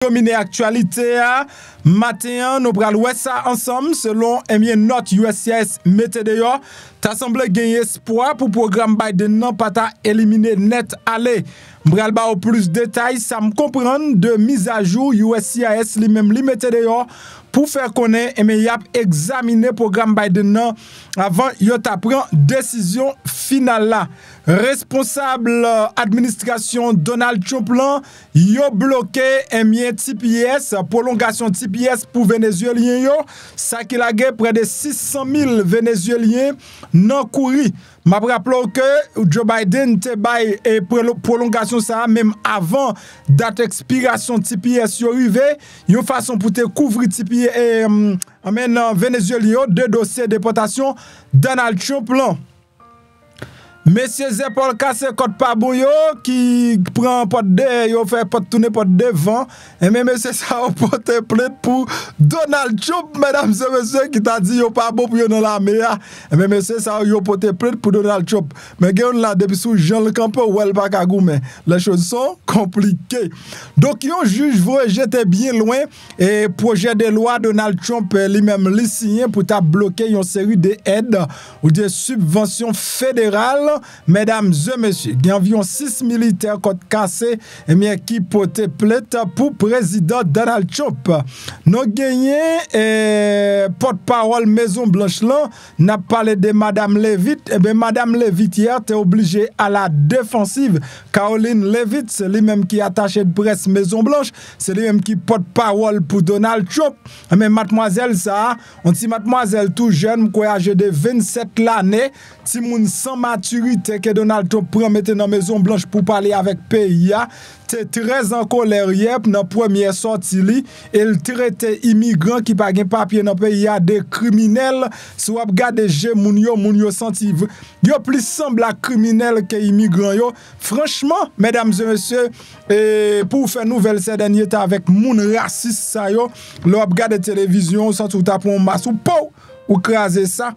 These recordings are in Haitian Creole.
Dominer actualité matin nous pral ouais ça ensemble selon note USCIS météo t'as semblé gagner espoir pour programme Biden non pas ta éliminer net aller m'pral ba au plus détails ça me comprendre de mise à jour USCIS lui même li météo pour faire connaître y a examiner programme Biden non avant yo ta prend décision finale là responsable administration Donald Trump là yo bloqué TPS prolongation TPS pour vénézuéliens yo ça qui la guerre près de 600 000 vénézuéliens non couru m'a rappelé que Joe Biden te bail et prolongation ça même avant date expiration TPS yo arrivé une façon pour te couvrir TPS et vénézuélien deux dossiers de déportation Donald Trump là. Monsieur Zepol casse code pas bouillot qui prend pot de yo fait pot tourner pot devant et même monsieur ça a porté plainte pour Donald Trump mesdames et messieurs qui t'a dit yo pas bon pour yo dans l'armée et même monsieur ça yo porté plainte pour Donald Trump mais gars là depuis sous Jean le Campo ou el pas mais les choses sont compliquées donc un juge voit j'étais bien loin et projet de loi Donald Trump lui-même li signé pour t'a bloquer une série de aides ou de subventions fédérales. Mesdames et messieurs, il y a environ 6 militaires côte cassé et qui portent plainte pour président Donald Trump. Nous gagné porte-parole Maison Blanche là, n'a parlé de Madame Levitt et bien Madame Levitt hier t'es obligé à la défensive. Caroline Levitt, c'est lui-même qui est attaché de presse Maison Blanche, c'est lui-même qui porte-parole pour Donald Trump. Mais mademoiselle ça, on dit mademoiselle tout jeune, quoi âgé de 27 l'année, ti moun sans maturité que Donald Trump prend mettre dans Maison Blanche pour parler avec pays t'es très en colère hier dans première sortie li il traite immigrants qui pas gen papier dans pays des criminels si vous regardez moun yo senti yo plus semble à criminel que immigrants yo franchement mesdames et messieurs pour faire nouvelle ces derniers temps avec moun raciste ça yo l'on regarde télévision sans tout taper un masse ou craser ça.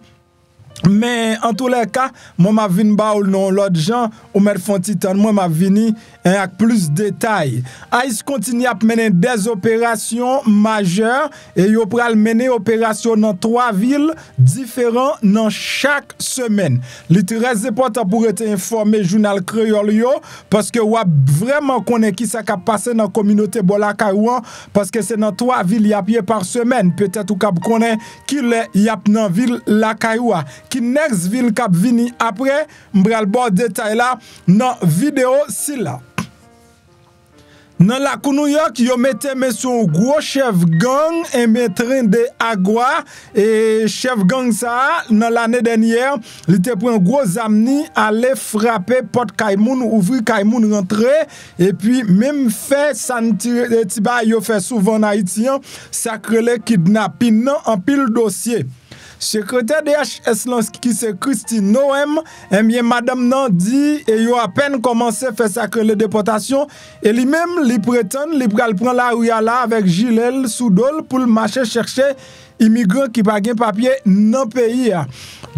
Mais en tous les cas, moi m'a vinn ba ou non l'autre gens ou mettre font titan moi m'a vini avec plus de détails. Haïs continue à mener des opérations majeures et yo pral mener opération dans 3 villes différentes dans chaque semaine. Il très important pour être informé journal créole yo parce que ou vraiment connaît qui ça qui passé dans communauté Bolakayouan parce que c'est dans 3 villes y a pied par semaine peut-être ou cap connaît qui y a dans ville Lakayoua qui next ville cap vini après m'bral bon détail là dans vidéo si là. Dans la New York, yo mette son gros chef gang et train de Agua et chef gang ça dans l'année dernière, il était pris un gros amni aller frapper porte Kaimoun ouvrir Kaimoun rentrer et puis même fait santir tiba yo fait souvent en haïtien sacré kidnapping en pile dossier. Secrétaire DHS qui c'est Christine Noem, et bien madame nan dit et yo à peine commencé faire sacrer les déportations et lui-même li prétend li pral prend la rue là avec Gilel Soudol pour le marcher chercher immigrants qui pas gen papier dans pays.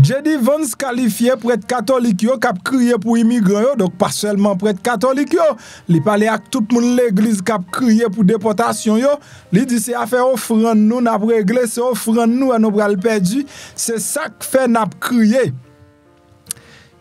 J.D. Vance qualifié prêtre catholique yo k'ap crier pour immigrants yo donc pas seulement prêtre catholique yo, li parler avec tout le monde l'église k'ap crier pour déportation yo, li dit c'est affaire offrande nous n'a régler c'est offrande nous et nous pral perdu, c'est ça que fait n'a crier.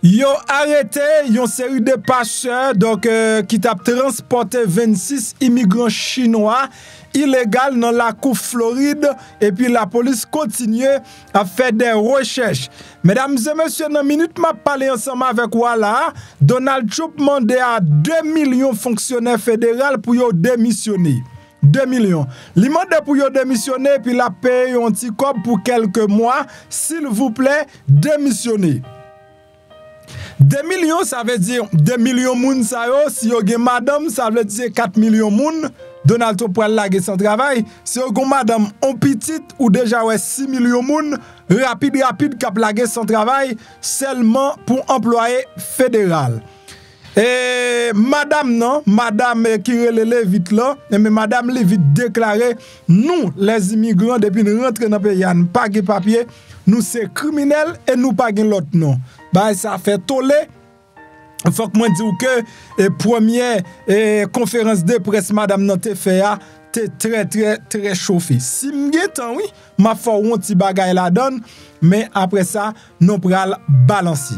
Yo arrêté une série de pasteurs donc qui t'a transporté 26 immigrants chinois illégal dans la cour Floride et puis la police continue à faire des recherches. Mesdames et messieurs, dans une minute m'a parlé ensemble avec voilà, Donald Trump demandé à 2 millions fonctionnaires fédéraux pour yo démissionner. 2 millions. Li mande pour yo démissionner puis la paye un petit cop pour quelques mois, s'il vous plaît, démissionner. 2 millions, ça veut dire 2 millions moun sa yo, si yo gen madame, ça veut dire 4 millions moun. Donald Trump pral lage son travail. Si yo gen madame on petite ou déjà ouais 6 millions moun, rapide k'ap lage son travail seulement pour employé fédéral. Et madame non, madame qui relève vite là, mais madame Levitt déclaré nous les immigrants depuis nous rentrer dans pays n'a pas de papier, nous c'est criminel et nous pas l'autre non. Bah ça fait toller. Faut que moi dire que première conférence de presse madame nan te fait t'es très chauffé. Si m'gen temps, oui, m'a fait un petit bagay la donne, mais après ça, nous pral balancer.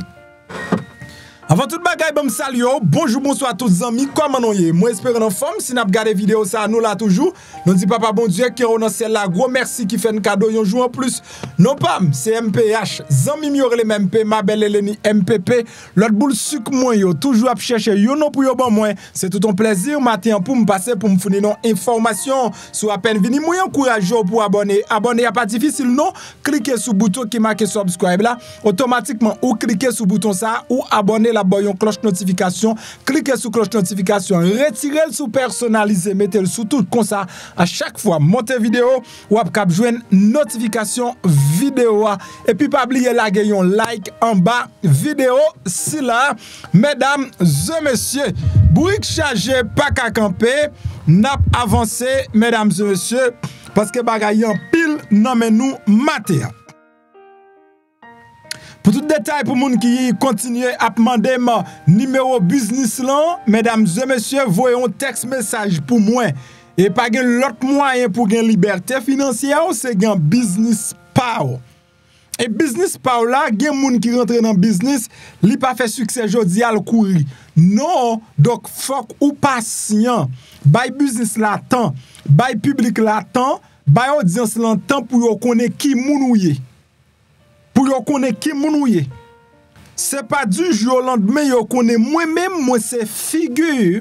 Avant tout bagay, bon salut, bonjour, bonsoir à tous les amis, comment nous y est? Moi espère en forme, si nous regardé vidéo ça, nous là toujours. Nous dit papa bon Dieu qui est dans celle là, gros merci qui fait un cadeau, un jour en plus. Non pas, c'est MPH, zami mi le MP, ma belle Eleni MPP, l'autre boule sucre moi yo, toujours à chercher yo non pour yo bon moi. C'est tout un plaisir matin pour me passer pour me fournir non information sur à peine vini moi encourage pour abonner. Abonner a pas difficile non, cliquez sur bouton qui marque subscribe là, automatiquement ou cliquez sur bouton ça ou abonner la boyon cloche notification, cliquez sur cloche notification, retirez le sous personnalisé, mettez le sous tout comme ça à chaque fois montez vidéo ou cap joindre notification vidéo et puis pas oublier la gayon like en bas vidéo si là mesdames et messieurs brique chargé pas qu'à camper n'a avancé mesdames et messieurs parce que bagay en pile non mais nous mater. Pour tout détail, pour les gens qui continuent à demander mon numéro business là, mesdames et messieurs, voyez un texte message pour moi. Et pas l'autre moyen pour gagner liberté financière, c'est un business power. Et business power là, il y a des gens qui rentrent dans le business, ils n'ont pas fait succès aujourd'hui à le courir. Non, donc faut ou patient. Bay business là temps, bay public là temps, bay audience là temps pour connaître qui mounouye. Pour yo connaître qui mounouye. C'est pas du jour au lendemain yo connaît moi-même moi c'est figure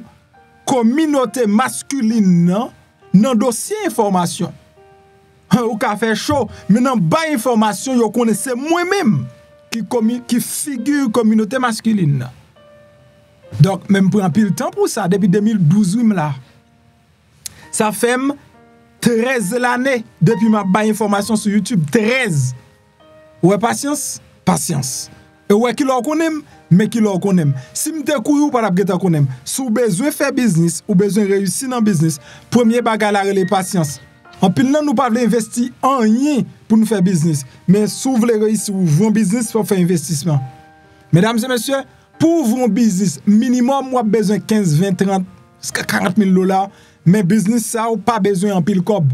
communauté masculine dans dossier information. Ou ka fait chaud mais dans bas information yo connaît c'est moi-même qui figure communauté masculine. Donc même prend pile temps pour ça depuis 2012 là. Ça fait 13 l'année depuis ma bas information sur YouTube 13. Ouais, patience. Et ouais, qui l'en connaît, mais qui l'en connaît. Si m'te kouyou, pas d'abgeta connaît. Si vous besoin faire business, ou besoin réussir dans business, premier bagage la relé patience. En pile nan nous pas investir en rien pour nous faire business. Mais si vous voulez réussir ou vous business, il faut faire investissement. Mesdames et messieurs, pour vous business, minimum, vous avez besoin 15, 20, 30, 40 000 $. Mais business, ça, ou pas besoin en pile cob.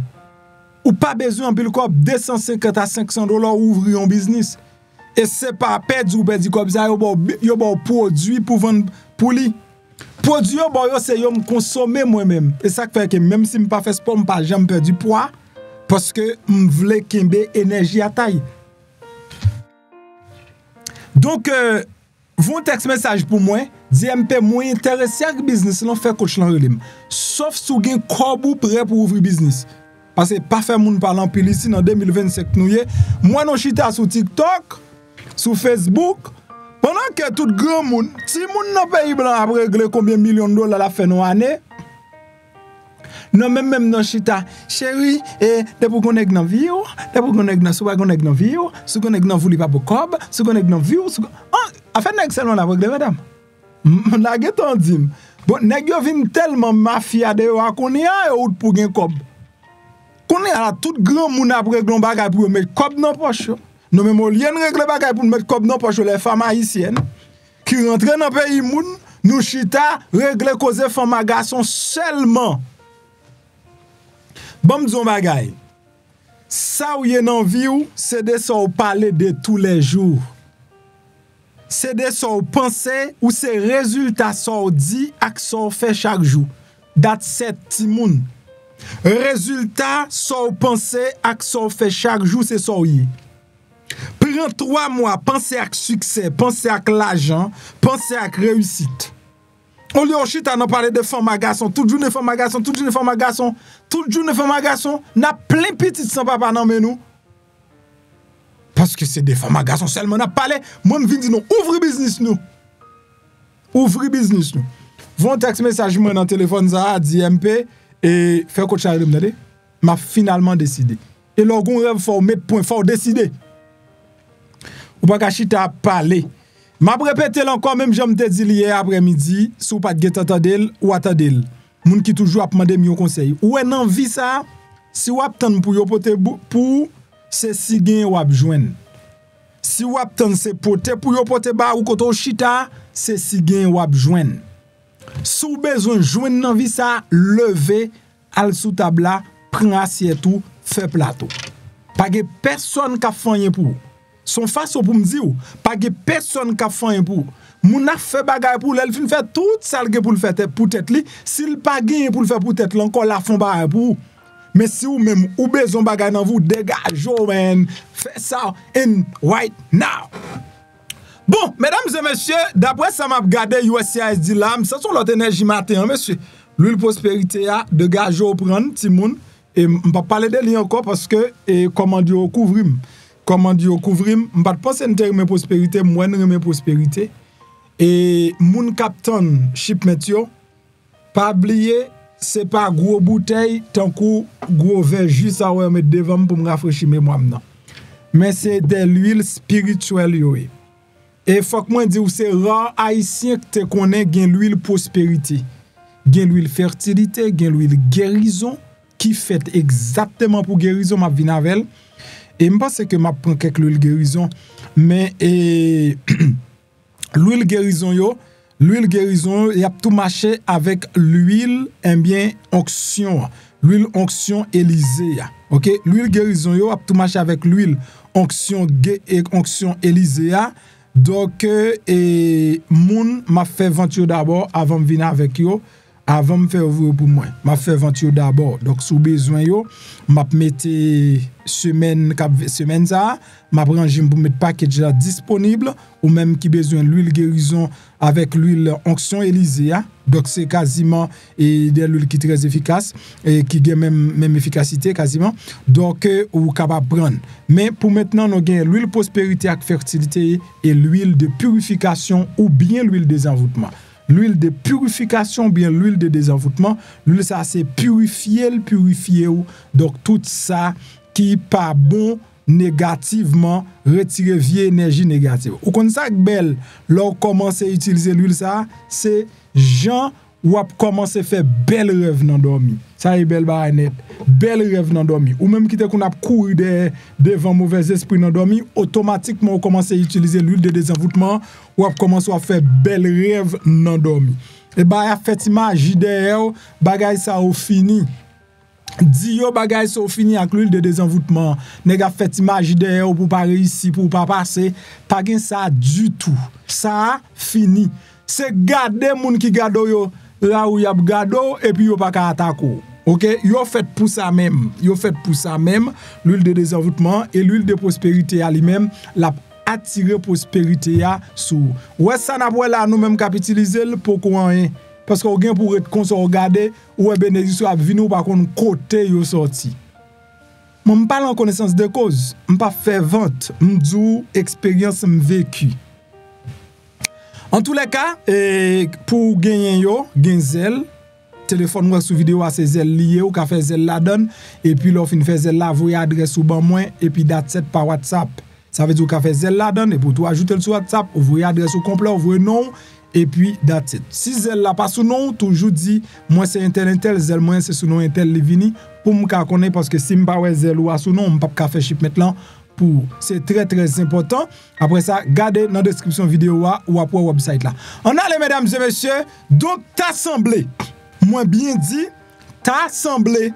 Ou pas besoin en pile cob 250 à 500 $ ouvrir un business. Et c'est pas perdre ou perdre comme ça, yo bon produit pour vendre pour lui. Produit yo bon yo c'est yo me consommer moi-même. Et ça fait que même si me pas fait sport, me pas jamais perdu poids parce que me voulais kembe énergie à taille. Donc vous texte message pour moi, dit MP moi intéressé avec business là faire coach lan relim. Sauf si vous gen kob prêt pour ouvrir business. Parce que pas faire moun parlant pile ici dans 2025 nous yé. Moi non chita sur TikTok, sur Facebook, pendant que tout grand moun, si moun dans pays blanc a régler combien de millions de dollars la fait dans année. Non même non chita, chérie, et de pour connecter dans vie, de pour connecter dans soit connecter dans vie, sou connecter dans vouli pas pour cob, sou connecter dans vie, en fait nèg seulement la régler madame. La geton dim. Bon nèg yo vinn tellement mafia de yo a connait ou pour gen cob. On est à tout grand moun après grand bagay pour mettre cob dans poche. Non mais moi lien règle bagay pour mettre cob dans poche les femmes haïtiennes qui rentrent dans pays moun nous chita règle cause femme garçon seulement. Bon m'don bagay. Ça ou yé dans vie ou c'est de ça ou parler de tous les jours. C'est de ça ou penser ou c'est résultat ça ou dit ak ça ou fait chaque jour. That's it timoun. Résultat, ça ou pensez à ça ou fait chaque jour, c'est ça ou y. Prends 3 mois, pensez à succès, pensez à l'argent, pensez à réussite. On lui chita n'a parlé de femmes à garçon, toute journée femmes à garçon, toute journée femmes à garçon, toute journée femmes à garçon, n'a plein petit sans papa non mais nous. Parce que c'est des femmes à garçon seulement n'a parlé, moi me viens dire non, ouvre business nous. Ouvre business nous. Vont texte message moi dans téléphone ça dit MP et faire coach à me m'a finalement décidé. Et là gon rêve faut mettre point fort décider. Ou pas chita parler. M'a répété encore même j'aime te dit hier après-midi, sou pas de attendel ou attendel. Moun qui toujours a demander mi conseil. Ou en vie ça, si ou attend pour yo poter pour c'est si gain ou joindre. Si ou attend c'est poter pour yo poter ba ou koto chita, c'est si gain ou joindre. Si ou besoin joindre dans vie ça, lever al sous table là, prend assiette tout, fait plateau. Pas de personne qui a fait rien pour. Son façon pour me dire, pas de personne qui a fait rien pour. Moun a fait bagay pour elle fin fait tout ça pour le faire pour tête li, s'il pas gagné pour le faire pour tête encore la font bagay pour. Mais si ou même ou besoin bagay dans vous dégage man, fais ça in right now. Bon, mesdames et messieurs, d'après ça m'a regardé USAID là, ça sont l'autre énergie matin monsieur. L'huile prospérité a de gajo prendre ti moun et on pas parler de lui encore parce que comment dire couvrim. Comment dire couvrim, on pas penser en prospérité, moi en prospérité. Et moun captain shipment yo, pas oublier, c'est pas gros bouteille tant que gros verre juste à mettre devant pour me rafraîchir mémoire non. Mais c'est de l'huile spirituelle yo. Et faut que moi dire c'est rare haïtien que te connaît gen l'huile prospérité. Gen l'huile fertilité, gen l'huile guérison qui fait exactement pour guérison m'a vinn avec. Et je pense que m'a prend quelques l'huile guérison mais l'huile guérison, il y a tout marché avec l'huile, bien, onction. L'huile onction Élysée. OK? L'huile guérison, il y a tout marché avec l'huile onction Élysée. Donc, moun m'a fait venture d'abord avant de venir avec yo. Avant de faire ouvrir pour moi, m'a fait venture d'abord. Donc, sous besoin yo, m'a mette semaine ça, m'a rangé pour mettre package là disponible ou même qui besoin l'huile guérison avec l'huile onction Élysée. Donc, c'est quasiment de l'huile qui est très efficace et qui a même efficacité quasiment. Donc, ou capable prendre. Mais pour maintenant, nous avons l'huile prospérité avec fertilité et l'huile de purification ou bien l'huile des envoûtements. L'huile de purification, bien l'huile de désenvoûtement, l'huile ça c'est purifier. Donc tout ça qui pas bon négativement, retirer vieille énergie négative. Ou comme ça belle, lorsqu'on commence à utiliser l'huile ça, c'est gens ou a commencé à faire belle rêve dans dormi. Ça est belle ba net, belle rêve dans dormi. Ou même qui te qu'on a couru devant mauvais esprit dans dormi, automatiquement on commence à utiliser l'huile de désenvoûtement ou a commencé à faire belle rêve dans dormi. Et bah a fait magie derrière, bagay ça au fini. Dio bagay ça au fini avec l'huile de désenvoûtement. Nèg a fait magie derrière pour pas réussir, pour pas passer, pas gen ça du tout. Ça fini. C'est garder moun qui garde yo là où y a gado et puis yo pas ka attaquer. OK, yo fait pour ça même. L'huile de désenvoûtement et l'huile de prospérité à lui-même la attirer prospérité à sous. Ouais ça n'a pas là nous même capitaliser pour quoi parce qu'on gain pour être consort regarder ou bénédiction a venir par contre côté yo sorti. Moi me parle en connaissance de cause, me pas faire vente, me dou expérience me vécu. En tous les cas, pour gagner yo, gen zèle, téléphone ou sous vidéo à ces zèle lié ou ka fait zèle la donne et puis l'offre fin fait zèle la voyer adresse ou ban moins et puis date set par WhatsApp. Ça veut dire ka fait zèle la donne et pour toi ajouter le sur WhatsApp, ou voyer adresse au complet, ou voyer nom et puis date set. Si zèle la pas sous nom, toujours dit moi c'est intel zèle moi c'est sous nom intel li vini pour me connaître parce que si me pas ouais zèle ou sous nom, m'pa ka faire shipment là. C'est très très important. Après ça, gardez dans la description vidéo ou après website là. On allez mesdames et messieurs, donc t'assemblé. Moi bien dit, t'assemblé.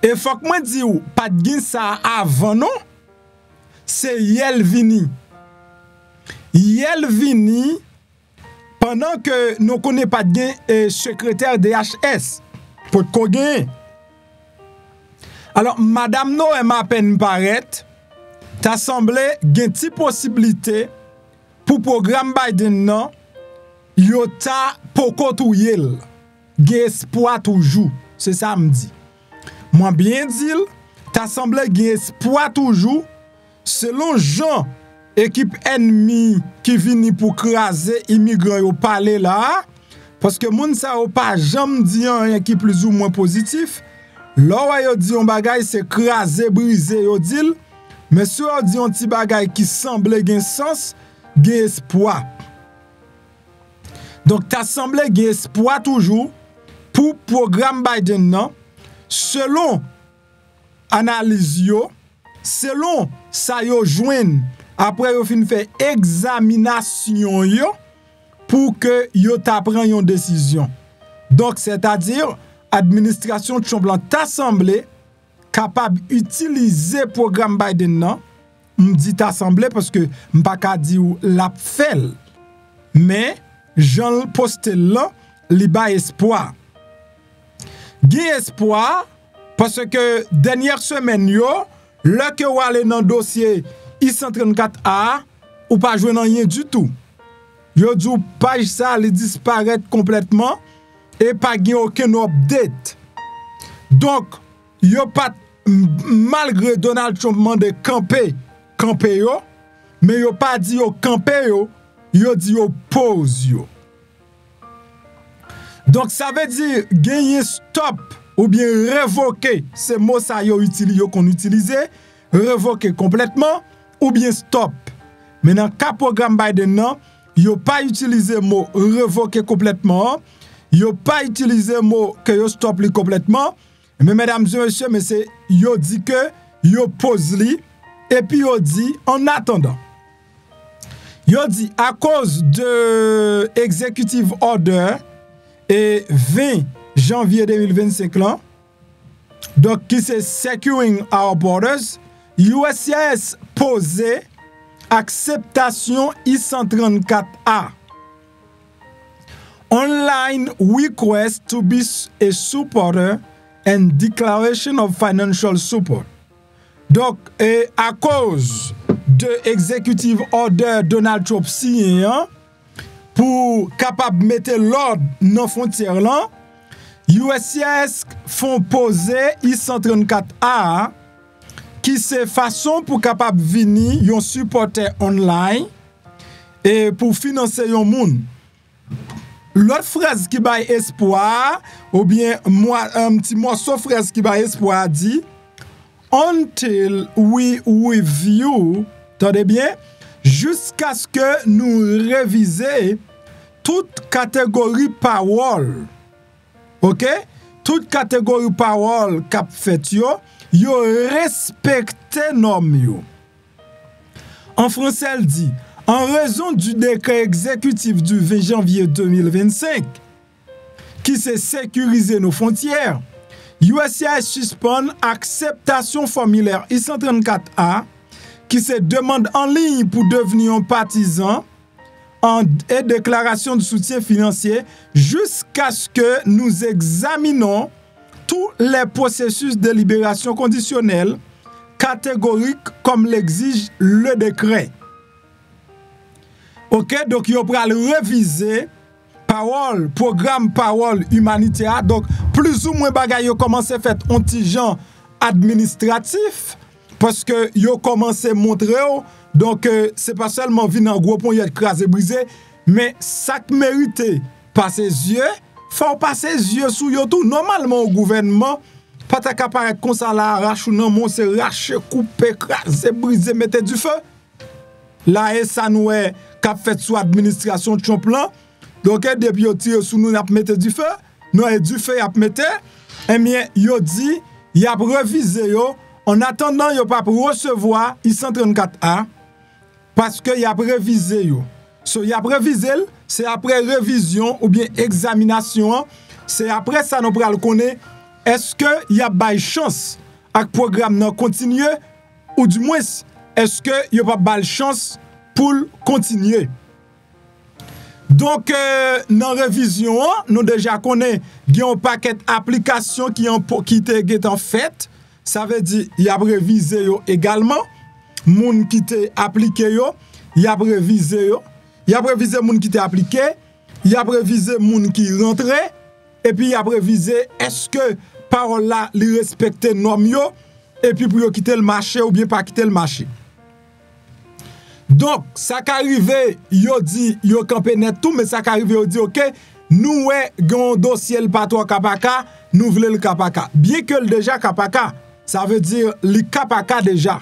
Et faut que moi dis ou pas de gain ça avant non. C'est yel vini. Yel vini pendant que nous connaît pas de gain secrétaire DHS pour qu'on gagne. Alors, Madame Noé m'a peine paraître, t'as semblé gen ti possibilité pour programme Biden non, yo ta poko tou yel, gen espoir toujours, c'est ça me dit. Moi bien dit, t'as semblé gen espoir toujours, selon Jean, équipe ennemi qui vini pour craser immigrants yo parler là, parce que moun sa ou pas jamais dit rien qui plus ou moins positif. Là yo dit on bagay c'est craser briser yo dit mais si on dit un petit bagay qui semble gen sens gen espoir. Donc t'as semblé gen espoir toujours pour programme Biden non selon analyse yo selon ça yo joine après yo fin fait examination yo pour que yo ta prend une décision. Donc c'est-à-dire administration Trump lan t'assemblée capable d'utiliser programme Biden nan, m'dit assemblée parce que m'pa ka di ou la fait. Mais Jean poste là, li ba espoir. Gen espoir parce que dernière semaine yo, le que ou aller dans dossier I-134A ou pas jouer rien du tout. Yo di page ça li disparaît complètement et pas gen aucun update. Donc yo pas malgré Donald Trump mande camper yo, mais yo pas dit yo camper yo dit yo pause yo. Donc ça veut dire gagner stop ou bien révoquer, c'est mot ça yo qu'on utilisait, révoquer complètement ou bien stop. Mais dans le programme Biden nan, yo pas utilisé mot révoquer complètement, yo pas utilisé mot que yo stop li complètement, mais mesdames et messieurs, mais c'est yo dit que yo pose li et puis yo dit en attendant. Yo dit à cause de executive order et 20 janvier 2025 là, donc qui c'est Securing Our Borders, USCIS posé acceptation I-134A. Online request to be a supporter and declaration of financial support. Donc, à cause de executive order Donald Trump signé pour capable mettre l'ordre dans frontière là, USCIS font poser I-134A qui c'est façon pour capable venir yon supporter online et pour financer yon moun. L'autre phrase qui baille espoir ou bien un petit morceau phrase qui baille espoir dit until we review, attendez bien, jusqu'à ce que nous révisions toute catégorie parole. OK? Toute catégorie parole qu'a fait yo respecte norme yo. En français, elle dit en raison du décret exécutif du 20 janvier 2025 qui s'est sécurisé nos frontières, USCIS suspend acceptation formulaire I-134A qui se demande en ligne pour devenir un partisan et déclaration de soutien financier jusqu'à ce que nous examinons tous les processus de libération conditionnelle catégoriques comme l'exige le décret. OK, donc yo pral réviser parole, programme parole humanitaire. Donc plus ou moins bagay yo commencé fait antigen administratif parce que yo commencé montrer donc c'est pas seulement venir en gros pont y écrasé brisé mais ça mérite par ses yeux, faut passer yeux sous yo tout normalement au gouvernement pas ta apparaître comme ça là arrache ou non mon c'est racher couper écraser briser mettre du feu. Là et ça nous est qu'a fait sous administration Trump là. Donc depuis yo tire sous nous n'a mettre du feu, nous et du feu a mettre et bien yo dit y a révisé yo en attendant yo pas recevoir I-134A parce que y a révisé yo. So y a révisé, c'est après révision ou bien examination, c'est après ça nous pral connaître est-ce que y a bail chance avec programme nan continuer ou du moins est-ce que y a pas bail chance pour continuer. Donc dans révision nous déjà connaît un paquet d'applications qui est en fait, ça veut dire y a révisé yo également moun qui t'est appliqué yo, y a révisé yo, y a révisé moun qui t'est appliqué, y a révisé moun qui rentré et puis y a révisé est-ce que parole là li respecter norme yo et puis pour yo quitter le marché ou bien pas quitter le marché. Donc, ça qu'arrive, yo dit, yo campé net tout, mais ça qu'arrive, yo dit, ok, nous, gon dossier le patron Kapaka, nous voulons le Kapaka. Bien que le déjà Kapaka, ça veut dire le Kapaka déjà.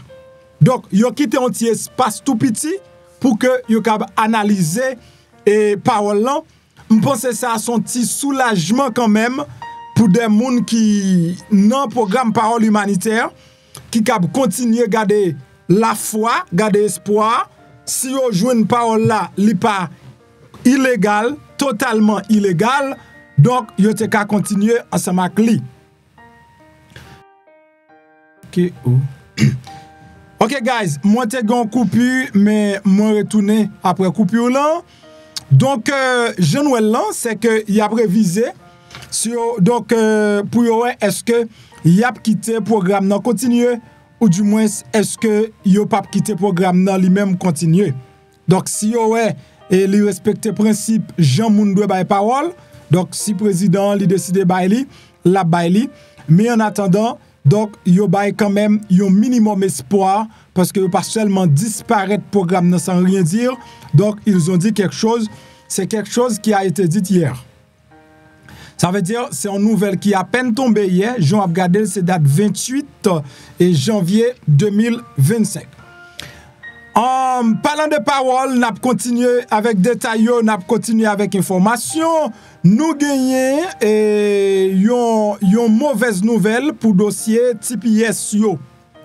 Donc, yo quitté un petit espace tout petit pour que yo capable analyser et parole là. Je pense que ça a son petit soulagement quand même pour des gens qui n'ont programme parole humanitaire, qui capable continuer à garder la foi, garder espoir. Si vous jouez une parole là, li pas illégal, totalement illégal, Donc, yo te ka continuer ensemble avec lui. OK. OK, guys, moi te gon coupure, mais moi retourner après coupure là. Donc, Jean-Noël là, c'est que il a prévisé sur donc pour yo est-ce que y a quitté programme nan continuer ou du moins est-ce que yo pas quitté programme nan lui-même continuer. Donc si yo et li respecter principe Jean moun doit bay parole, donc si président li décide bay li, la bay li, mais en attendant donc yo bay quand même un minimum espoir parce que pas seulement disparaître programme nan sans rien dire. Donc ils ont dit quelque chose, c'est quelque chose qui a été dit hier. Ça veut dire, c'est une nouvelle qui a à peine tombé hier. Jean a regardé, c'est date 28 et janvier 2025. En parlant de parole, n'a continué avec détails, n'a continué avec information. Nous gagnons une mauvaise nouvelle pour dossier TPS yo.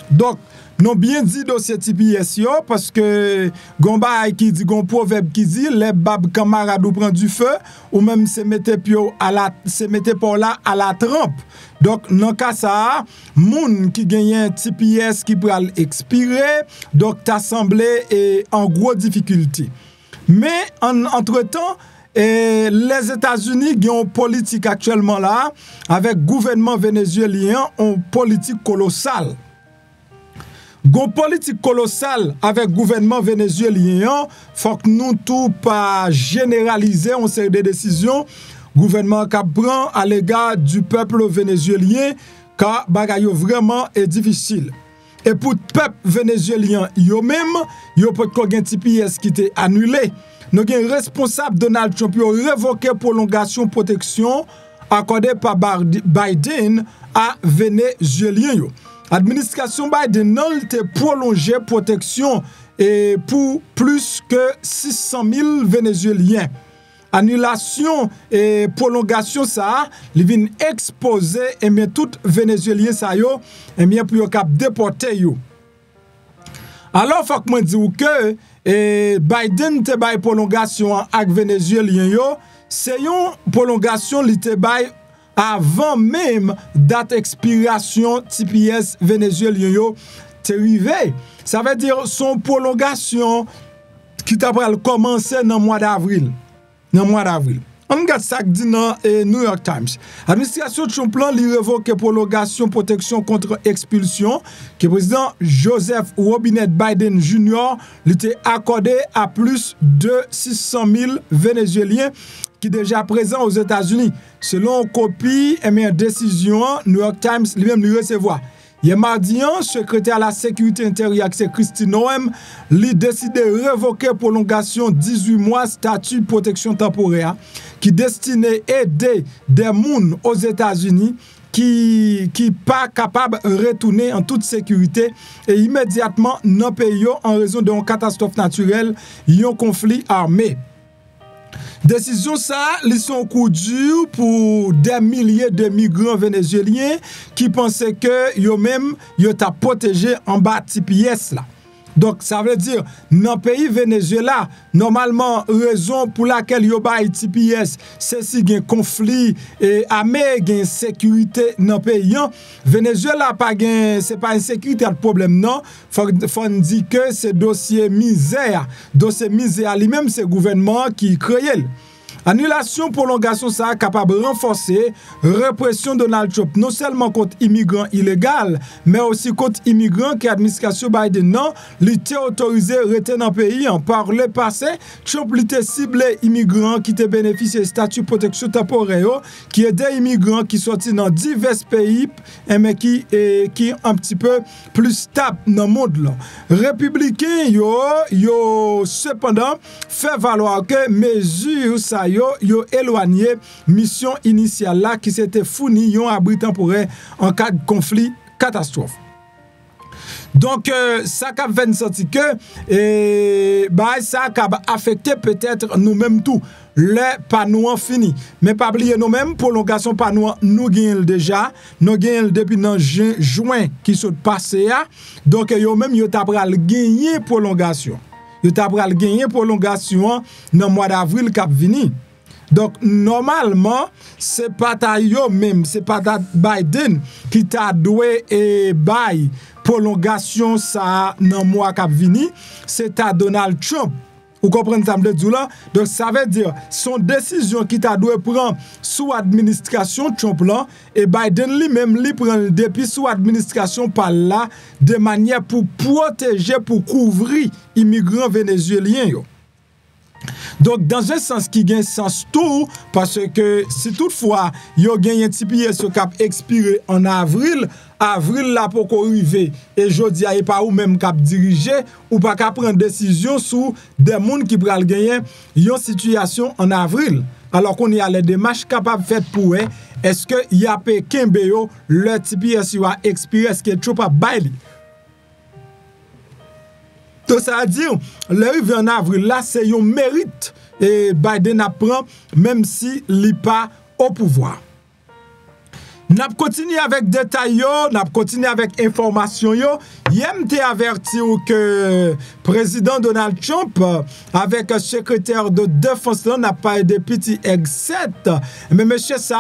Donc, nous bien dit dossier TPS yo parce que Gomba qui dit gon proverbe qui dit les bab camarade ou prend du feu ou même se mettait pio à la se mettait pour là à la trempe. Donc dans cas ça moun qui gagne TPS qui pral expirer donc t'a semblé en gros difficulté. Mais entre-temps les États-Unis ont une politique actuellement là avec le gouvernement vénézuélien en politique colossale. Gon politique colossale avec le gouvernement vénézuélien, faut que nous tout pas généraliser on série de décisions gouvernement qui prend à l'égard du peuple vénézuélien car bagay yo vraiment est difficile. Et pour le peuple vénézuélien yo même, yo peut ko gen TPS qui était annulé. Nous gen responsable Donald Trump yo révoqué prolongation protection accordée par Biden à vénézuélien yo. Administration Biden non te prolongé protection et pour plus que 600 000 Vénézuéliens. Annulation et prolongation ça, li vin exposer et bien tout Vénézuélien ça yo et bien pour yo cap déporter yo. Alors faut que moi dire que Biden te bay prolongation avec Vénézuélien yo, c'est une prolongation li te bay avant même date expiration TPS vénézuélien yo te rivé. Ça veut dire son prolongation qui t'a commencé dans le mois d'avril. Dans le mois d'avril. On regarde ça dit dans New York Times. Administration Trump li révoque prolongation protection contre expulsion que président Joseph Robinette Biden Jr. l'était accordé à plus de 600 000 Vénézuéliens qui déjà présents aux États-Unis. Selon copie et une décision, New York Times lui-même lui recevoir. Hier mardi, secrétaire à la sécurité intérieure, c'est Christine Noem, lui décidé de révoquer prolongation 18 mois statut de protection temporaire qui destiné à aider des gens aux États-Unis qui pas capable de retourner en toute sécurité et immédiatement dans le pays en raison d'une catastrophe naturelle, un conflit armé. Décision ça, ils sont coup dur pour des milliers de migrants vénézuéliens qui pensaient que yo même yo t'a protégé en bas TPS là. Donc ça veut dire dans le pays Venezuela, normalement raison pour laquelle yo bay TPS, c'est si gen conflit et armé gen sécurité dans le pays. Venezuela pas gen c'est pas insécurité le problème non, faut dire que c'est dossier misère lui-même c'est gouvernement qui crée. Annulation, prolongation, ça est capable de renforcer répression de Donald Trump, non seulement contre immigrants illégaux, mais aussi contre immigrants qui l'administration Biden non, l'était autorisé à rester dans le pays. Par le passé, Trump l'était ciblé immigrants qui te bénéficient de statut de protection temporaire, qui est des immigrants qui sont dans divers pays, mais qui un petit peu plus stable dans le monde. Républicains, yo cependant, fait valoir que mesures ça yo éloigné mission initiale là qui s'était fourni un abri temporaire en cas de conflit catastrophe. Donc ça qu'a fait sorti que ça qu'a affecté peut-être nous-mêmes tout le panneau fini mais pas oublier nous-mêmes prolongation panneau nous gagnons déjà nous gagnons depuis dans juin qui sont passé donc yo même yo t'a pral gagner prolongation. Yo t'a pral gagner prolongation dans mois d'avril cap vini. Donc, normalement, c'est pas ta yo même, c'est pas ta Biden qui t'a doué et bail prolongation ça dans mois qui vini, c'est ta Donald Trump. Vous comprenez ça me dit là? Donc ça veut dire son décision qui t'a dû prendre sous administration Trump là et Biden lui-même lui prend depuis sous administration par là de manière pour protéger, pour couvrir immigrants vénézuéliens yo. Donc, dans un sens qui gagne sens tout, parce que si toutefois, il y a un TPS qui a expiré en avril, avril là pour arriver, et je dis, il n'y a pas ou même qui dirigé, ou pas qu'à prendre décision sur des gens qui pourraient gagner une situation en avril. Alors qu'on y a les démarches capables faites pour eux, est-ce que y a Kembeyo, le TPS a expiré, est-ce qu'il y a trop pas bail? Donc, ça veut dire, l'arrivée en avril, là, c'est un mérite. Et Biden apprend, même si il n'est pas au pouvoir. N'a continué avec détails, n'a continué avec information. Y'aime averti que président Donald Trump avec secrétaire de défense n'a pas de petit except. Mais monsieur ça,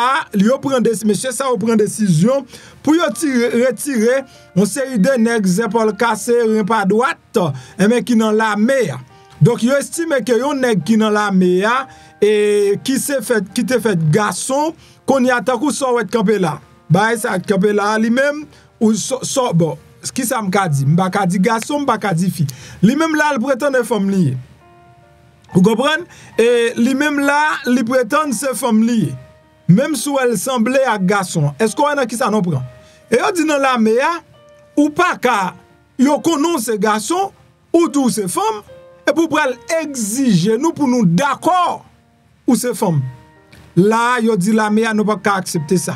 prend décision pour retirer une série de nègres pour casser un pas droite mais qui dans la mer. Donc il estime que yon nèg qui dans la mer et qui te fait garçon qu'on y attend qu'on soit campé là. Bah ça campé là lui-même ou bon qui ça m'ka dit m'pa dit garçon m'pa dit fille lui-même là il prétend être femme liée. Vous comprenez? Et lui-même là il prétend c'est femme liée même si elle semblait à garçon. Est-ce qu'on a qui ça non prend? Et on dit dans la mer ou pas ka yo connaît ce garçon ou tout ces femmes et pour exiger nous pour nous d'accord ou ces femmes. Là yo dit la mer nous pas accepter ça.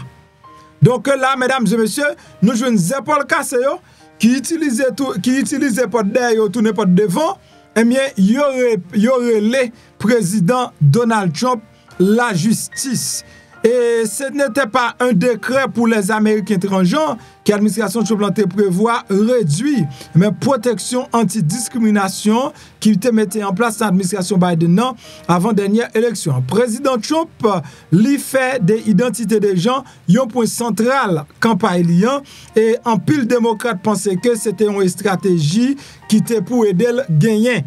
Donc là, mesdames et messieurs, nous jouons Paul Kasseyo qui utilisait porte derrière, tourner porte devant. Eh bien, il y aurait le président Donald Trump la justice. Et ce n'était pas un décret pour les Américains étrangers que l'administration Trump prévoit réduire, mais protection anti-discrimination qui était mise en place dans l'administration Biden avant dernière élection. Président Trump lui fait des identités des gens un point central campagne et en pile démocrate pensait que c'était une stratégie qui était pour aider le gagner.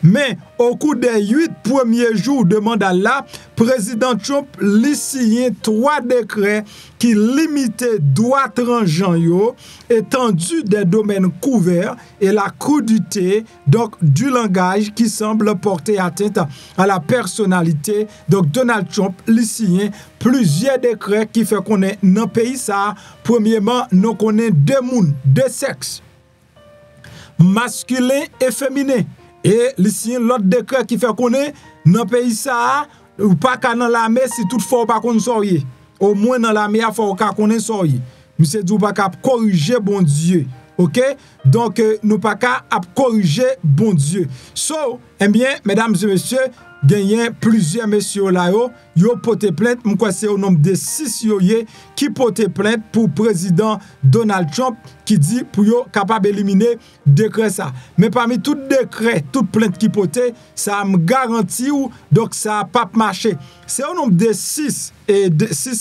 Mais au cours des 8 premiers jours de mandat là, président Trump a signé 3 décrets qui limitaient droits transgenres, étendue des domaines couverts et la crudité donc du langage qui semble porter atteinte à la personnalité. Donc Donald Trump a signé plusieurs décrets qui fait qu'on est dans le pays ça. Premièrement, nous connaissons deux sexes, masculin et féminin. Et l'autre décret qui fait qu'on est dans le pays ça, ou pas qu'à dans la mer si toutefois pas qu'on sorye. Au moins dans la mer, il faut qu'on ait sorye. Monsieur dit pas qu'à corriger bon Dieu. OK? Donc, nous pas qu'à corriger bon Dieu. So, eh bien, mesdames et messieurs, gagné plusieurs messieurs là yo porté plainte, m'kwa c'est au nombre de 6 qui porté plainte pour président Donald Trump qui dit pour yo capable éliminer décret ça. Mais parmi tout décret, toute plainte qui porté, ça me garantit ou donc ça a pas marché. C'est au nombre de 6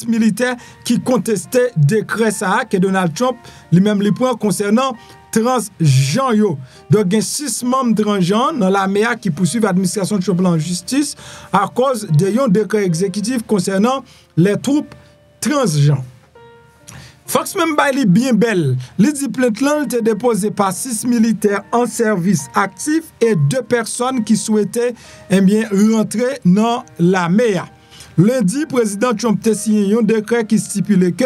militaires qui contestaient décret ça que Donald Trump lui-même lui prend concernant transgenres yo. Donc il y a 6 membres transgenres dans la MEA qui poursuivent l'administration de Trump en justice à cause de un décret exécutif concernant les troupes transgenres. Fox même baili bien belle. Les dit plainte là était déposé par 6 militaires en service actif et 2 personnes qui souhaitaient rentrer dans la MEA. Lundi, président Trump a signé un décret qui stipule que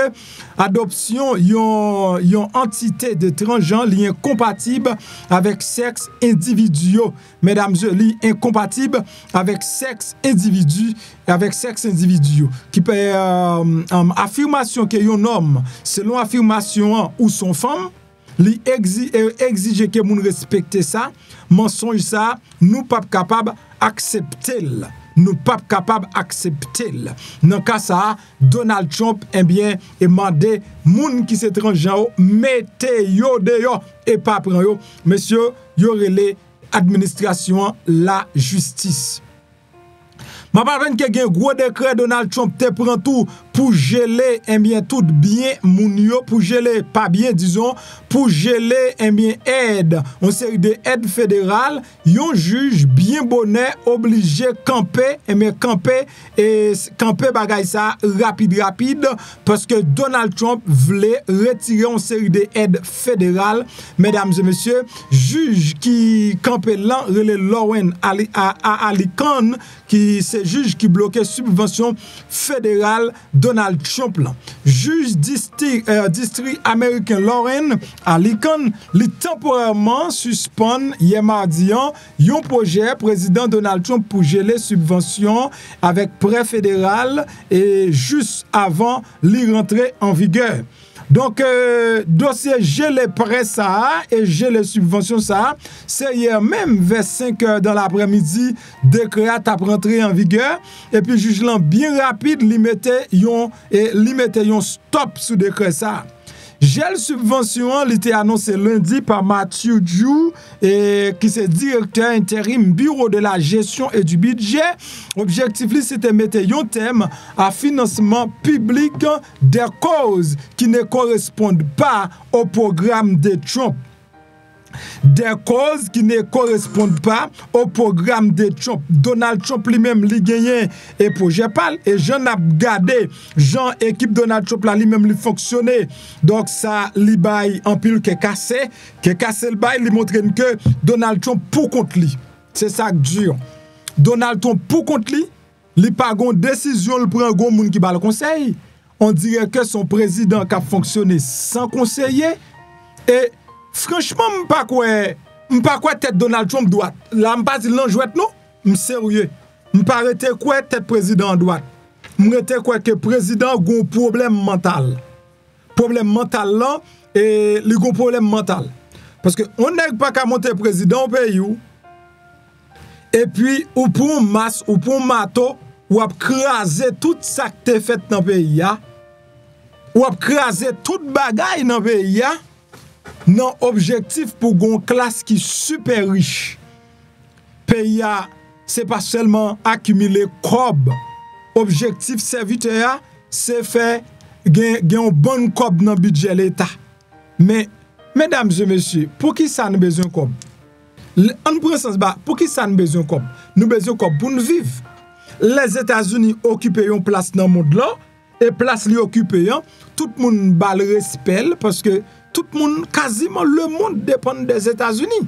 adoption yon entité de transgenre li incompatible avec sexe individu. Mesdames et messieurs, incompatible avec sexe individu qui peut affirmation que yon homme selon affirmation ou son femme li exige que moun respecte ça, mensonge ça, nous pas capable accepter. Nous pas capable d'accepter. Dans le cas ça, Donald Trump est mandé moun qui s'étranger mettez yo dehors et pas prend yo. Monsieur, yo relé administration la justice. Ma parle que gen gros décret Donald Trump te prend tout pour geler bien tout bien moun yo, pour geler pas bien disons, pour geler bien aide, on série de aide fédérale, yon juge bien bonnet obligé camper camper bagay ça rapide parce que Donald Trump voulait retirer une série de aides fédérales. Mesdames et messieurs, juge qui campait là, relé Lauren Alicon, qui c'est juge qui bloquait subvention fédérale Donald Trump là. Juge district américain Lauren Alicon li temporairement suspend hier mardi un projet président Donald Trump pour geler subvention avec prêt fédéral et juste avant l'y rentrer en vigueur. Donc, dossier gelé prêt ça et gelé subvention ça, c'est hier même vers 5 heures dans l'après-midi, décret a rentré en vigueur et puis juge là bien rapide, li mettait yon stop sous décret ça. Gel subvention il était annoncé lundi par Matthew Drew qui est directeur intérim bureau de la gestion et du budget. Objectif c'était mettre un thème à financement public des causes qui ne correspondent pas au programme de Trump. Des causes qui ne correspondent pas au programme de Trump. Donald Trump lui-même li gagné et projet PAL et Jean a gardé Jean équipe Donald Trump là lui-même li fonctionner. Donc ça li bail en pile que cassé le bail li montre que Donald Trump pour contre lui. C'est ça que dur. Donald Trump pour contre lui, li pas gon décision le prend gon moun qui ba le conseil. On dirait que son président qui a fonctionné sans conseiller et franchement, m'pas quoi tête Donald Trump droite. Là m'pas dit l'enjouette non, m'sérieux. M'pas arrêter quoi tête président droite. M'arrêter quoi que président gon problème mental. Problème mental là et li gon problème mental. Parce que on n'est pas qu'à monter président au pays ou et puis ou pour masse ou pour mato ou a craser tout ça qui t'est fait dans le pays ya. Ou a craser toute bagaille dans le pays ya. Non, objectif pour une classe qui est super riche. Pays, c'est pas seulement accumuler cob. Objectif serviteur, c'est faire un bon cob dans le budget de l'État. Mais, mesdames et messieurs, pour qui ça nous besoin de cob? En prenant bas, pour qui ça nous besoin de cob? Nous besoin de cob pour nous vivre. Les États-Unis occupent une place dans le monde là, et place li occupée, tout le monde bat le respect parce que tout le monde, quasiment le monde dépend des États-Unis.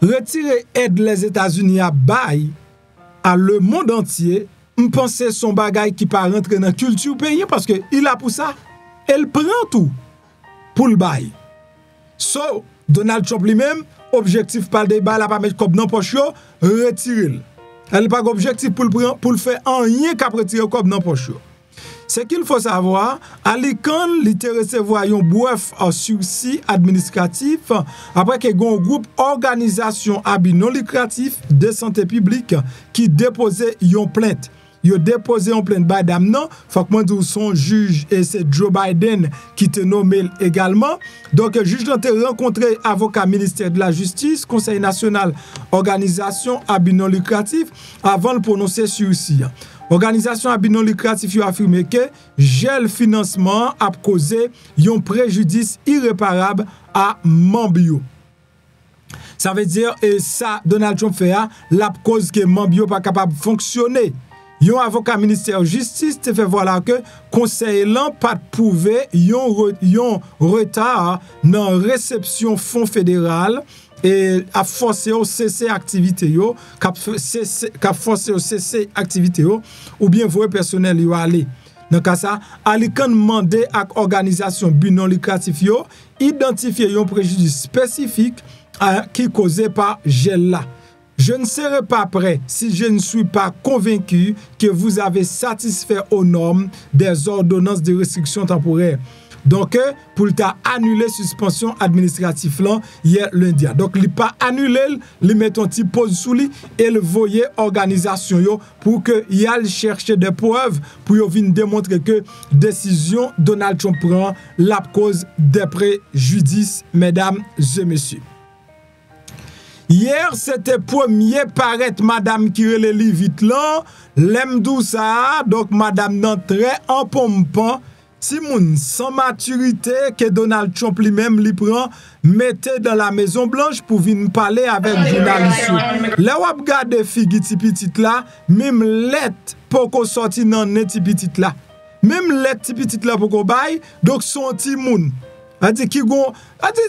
Retirer aide les États-Unis à bail à le monde entier, je pense que son bagage qui pas rentrer dans la culture pays parce que il a pour ça, elle prend tout pour le bail. So, Donald Trump lui-même, objectif par des balles, pas mettre comme dans poche, retirer. Elle pas objectif pour le faire en rien qu'à retirer comme dans poche. Ce qu'il faut savoir, Alicon li te recevoir un bref en sursis administratif après que un groupe organisation à but non lucratif de santé publique qui déposait une plainte. Yo déposé une plainte by dame non, faut que moi dise son juge et c'est Joe Biden qui te nommé également. Donc le juge a rencontré avocat ministère de la Justice, Conseil national organisation à but non lucratif avant de prononcer sursis. Organisation à but non lucratif a affirmé que gel financement a causé un préjudice irréparable à Mambio. Ça veut dire et ça Donald Trump fait la cause que Mambio pas capable de fonctionner. Yon avocat ministère de justice te fait voilà que conseil là pas prouvé yon retard dans réception fonds fédéral et a forcé au cesser activité yo qu'a forcé au cesser activité yo ou bien voyer personnel yo aller dans cas ça Alicon demandé à organisation but non lucratif yo identifier un préjudice spécifique qui causé par gel là. Je ne serai pas prêt si je ne suis pas convaincu que vous avez satisfait aux normes des ordonnances de restriction temporaire. Donc, pour annuler suspension administrative là, hier lundi. Donc, il pas annulé, il met un petit pause sous lui et le voyer organisation yo pour que y aille chercher des preuves pour venir démontrer que décision Donald Trump prend la cause des préjudices, mesdames et messieurs. Hier, c'était premier paraître madame qui relève vite là, l'aime tout ça, donc madame n'entrait en pompant. Si moun sans maturité que Donald Trump lui-même li prend, mettez dans la Maison Blanche pour venir parler avec journaliste. Là ou regarder figi ti petit là, même let poko sorti nan net ti petit là. Même let ti petit là poko bay, donc son ti moun. A dit ki gon, a dit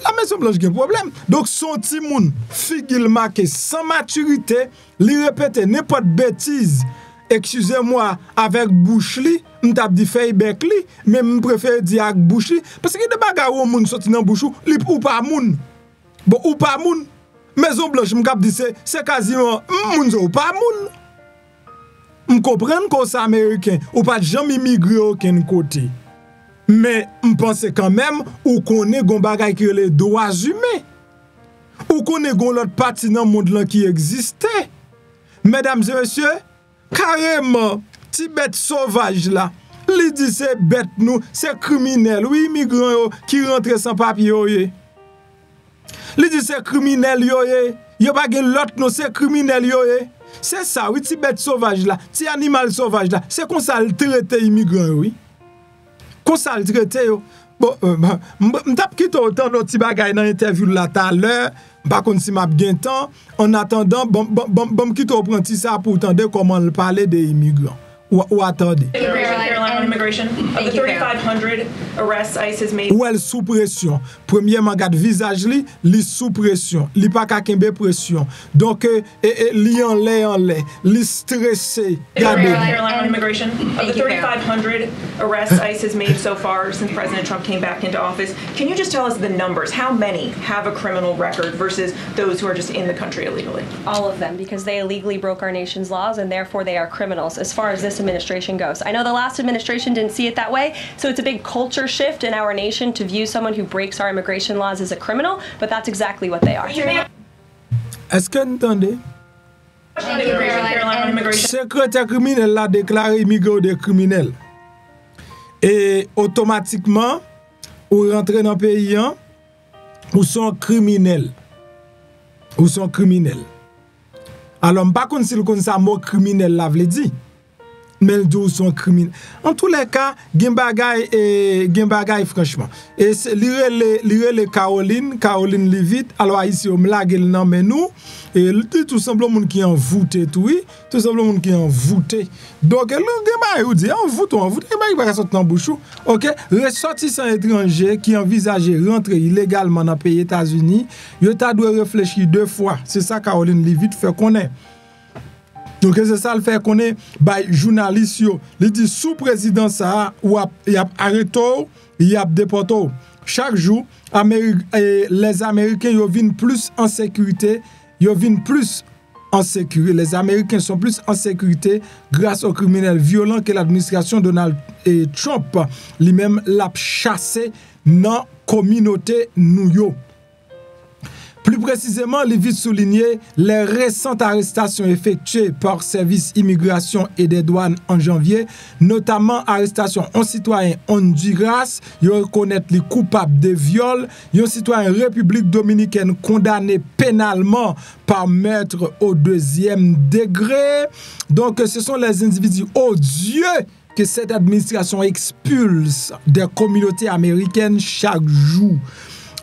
la Maison Blanche gen problème. Donc son ti moun figi l marqué sans maturité, li répète n'importe bêtise. Excusez-moi, avec bouche li, m'tap di fay bec li, mais m'préfère dire avec bouche li, parce que de bagarre ou moun sorti nan bouche li ou pas moun. Bon, ou pas moun. Maison Blanche m'kap di c'est quasiment moun ou pas moun. M'comprendre qu'on c'est américain, ou pas jamais immigrer aucun côté. Mais m'pense quand même ou connaît gon bagay qui les droits humains. Ou connaît gon l'autre partie dans monde là qui existait. Mesdames et messieurs, carrément, ti bête sauvage là, li dit c'est bête nous, c'est criminel, oui, immigrant qui rentre sans papier yo ye. Li dit c'est criminel yo ye, yo pa gen l'autre non, c'est criminel yo ye. C'est ça, oui, ti bête sauvage là, ti animal sauvage là, c'est comme ça le traite immigrant, oui. Comme ça le traite yo. Bon, m'tap kito autant de ti bagay dans interview là tout à l'heure. Par contre, si m'a bien temps, en attendant, bon quitte au prenti ça pour entendre comment le parler des immigrants. Ou attendez. Immigration. Of the 3,500 arrests ICE has made. Ou elle sous pression. Premièrement, garde visage li sous pression. Li pas ka kembe pression. Donc li en lait, li stressé. Carolina immigration. Of the 3,500 arrests ICE has made so far since President Trump came back into office, can you just tell us the numbers? How many have a criminal record versus those who are just in the country illegally? All of them, because they illegally broke our nation's laws and therefore they are criminals as far as this administration goes. I know the last administration didn't see it that way, so it's a big culture shift in our nation to view someone who breaks our immigration laws as a criminal, but that's exactly what they are. Est-ce que vous entendez? Carolina immigration. Secrétaire criminel a déclaré immigré des criminels. Et automatiquement, ou rentrer dans le pays, ou sont criminels. Ou sont criminels. Alors, je ne sais pas si le mot criminel l'a dit. Mais d'où sont criminels. En tous les cas, gen bagay franchement. Et lire les Caroline Levitt, alors ici on m'lage le nom mais nous et tout simplement moun qui en voûté tout oui, tout simplement moun qui en voûté. Donc le gen bagay ou dit en voûte, bagay pas sortir dans bouchou. OK, ressortissants étrangers qui envisageaient rentrer illégalement dans le pays États-Unis, yo ta doit réfléchir deux fois. C'est ça Caroline Levitt fait connaître. Donc c'est ça le fait qu'on est journaliste yo, il dit sous président ça ou y a arrêté, y a déporté. Chaque jour les Américains yo viennent plus en sécurité, les Américains sont plus en sécurité grâce aux criminels violents que l'administration Donald Trump lui-même l'a chassé dans communauté nou yo. Plus précisément, il vise souligner les récentes arrestations effectuées par Service Immigration et des Douanes en janvier, notamment arrestation en citoyen Honduras, ils reconnaissent les coupables de viol, un citoyen République Dominicaine condamné pénalement par meurtre au 2e degré. Donc, ce sont les individus odieux que cette administration expulse des communautés américaines chaque jour.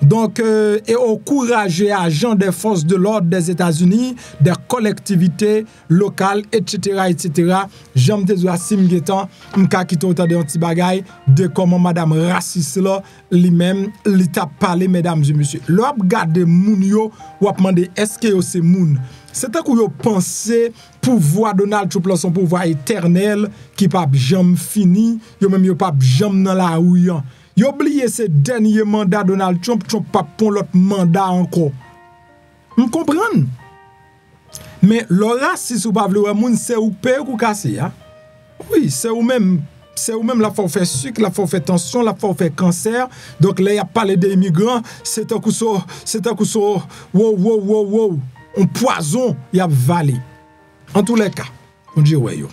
Donc, et encourager agents des forces de l'ordre des États-Unis, des collectivités locales, etc., etc. J'aime te dire, si m'getan, m'ka kito otade un petit bagay de comment madame raciste là, lui-même, li t'a parlé, mesdames et messieurs. L'op gade moun yo, ou ap mande, est-ce que yo c'est moun? C'est un coup yo pensé pouvoir Donald Trump son pouvoir éternel, qui pas jamais fini, yo même yo pas jamais dans la ouyan. Yo oublié ce dernier mandat Donald Trump, Trump pas pour l'autre mandat encore. Vous comprenez? Mais le racisme ou pas vle moun c'est ou père ou cassé hein? Oui, c'est ou même la faut faire sucre, la faut faire tension, la faut faire cancer. Donc là il y a parlé des immigrants, c'est un coup wow, un poison y a valé. En tous les cas, on dit ouais yo.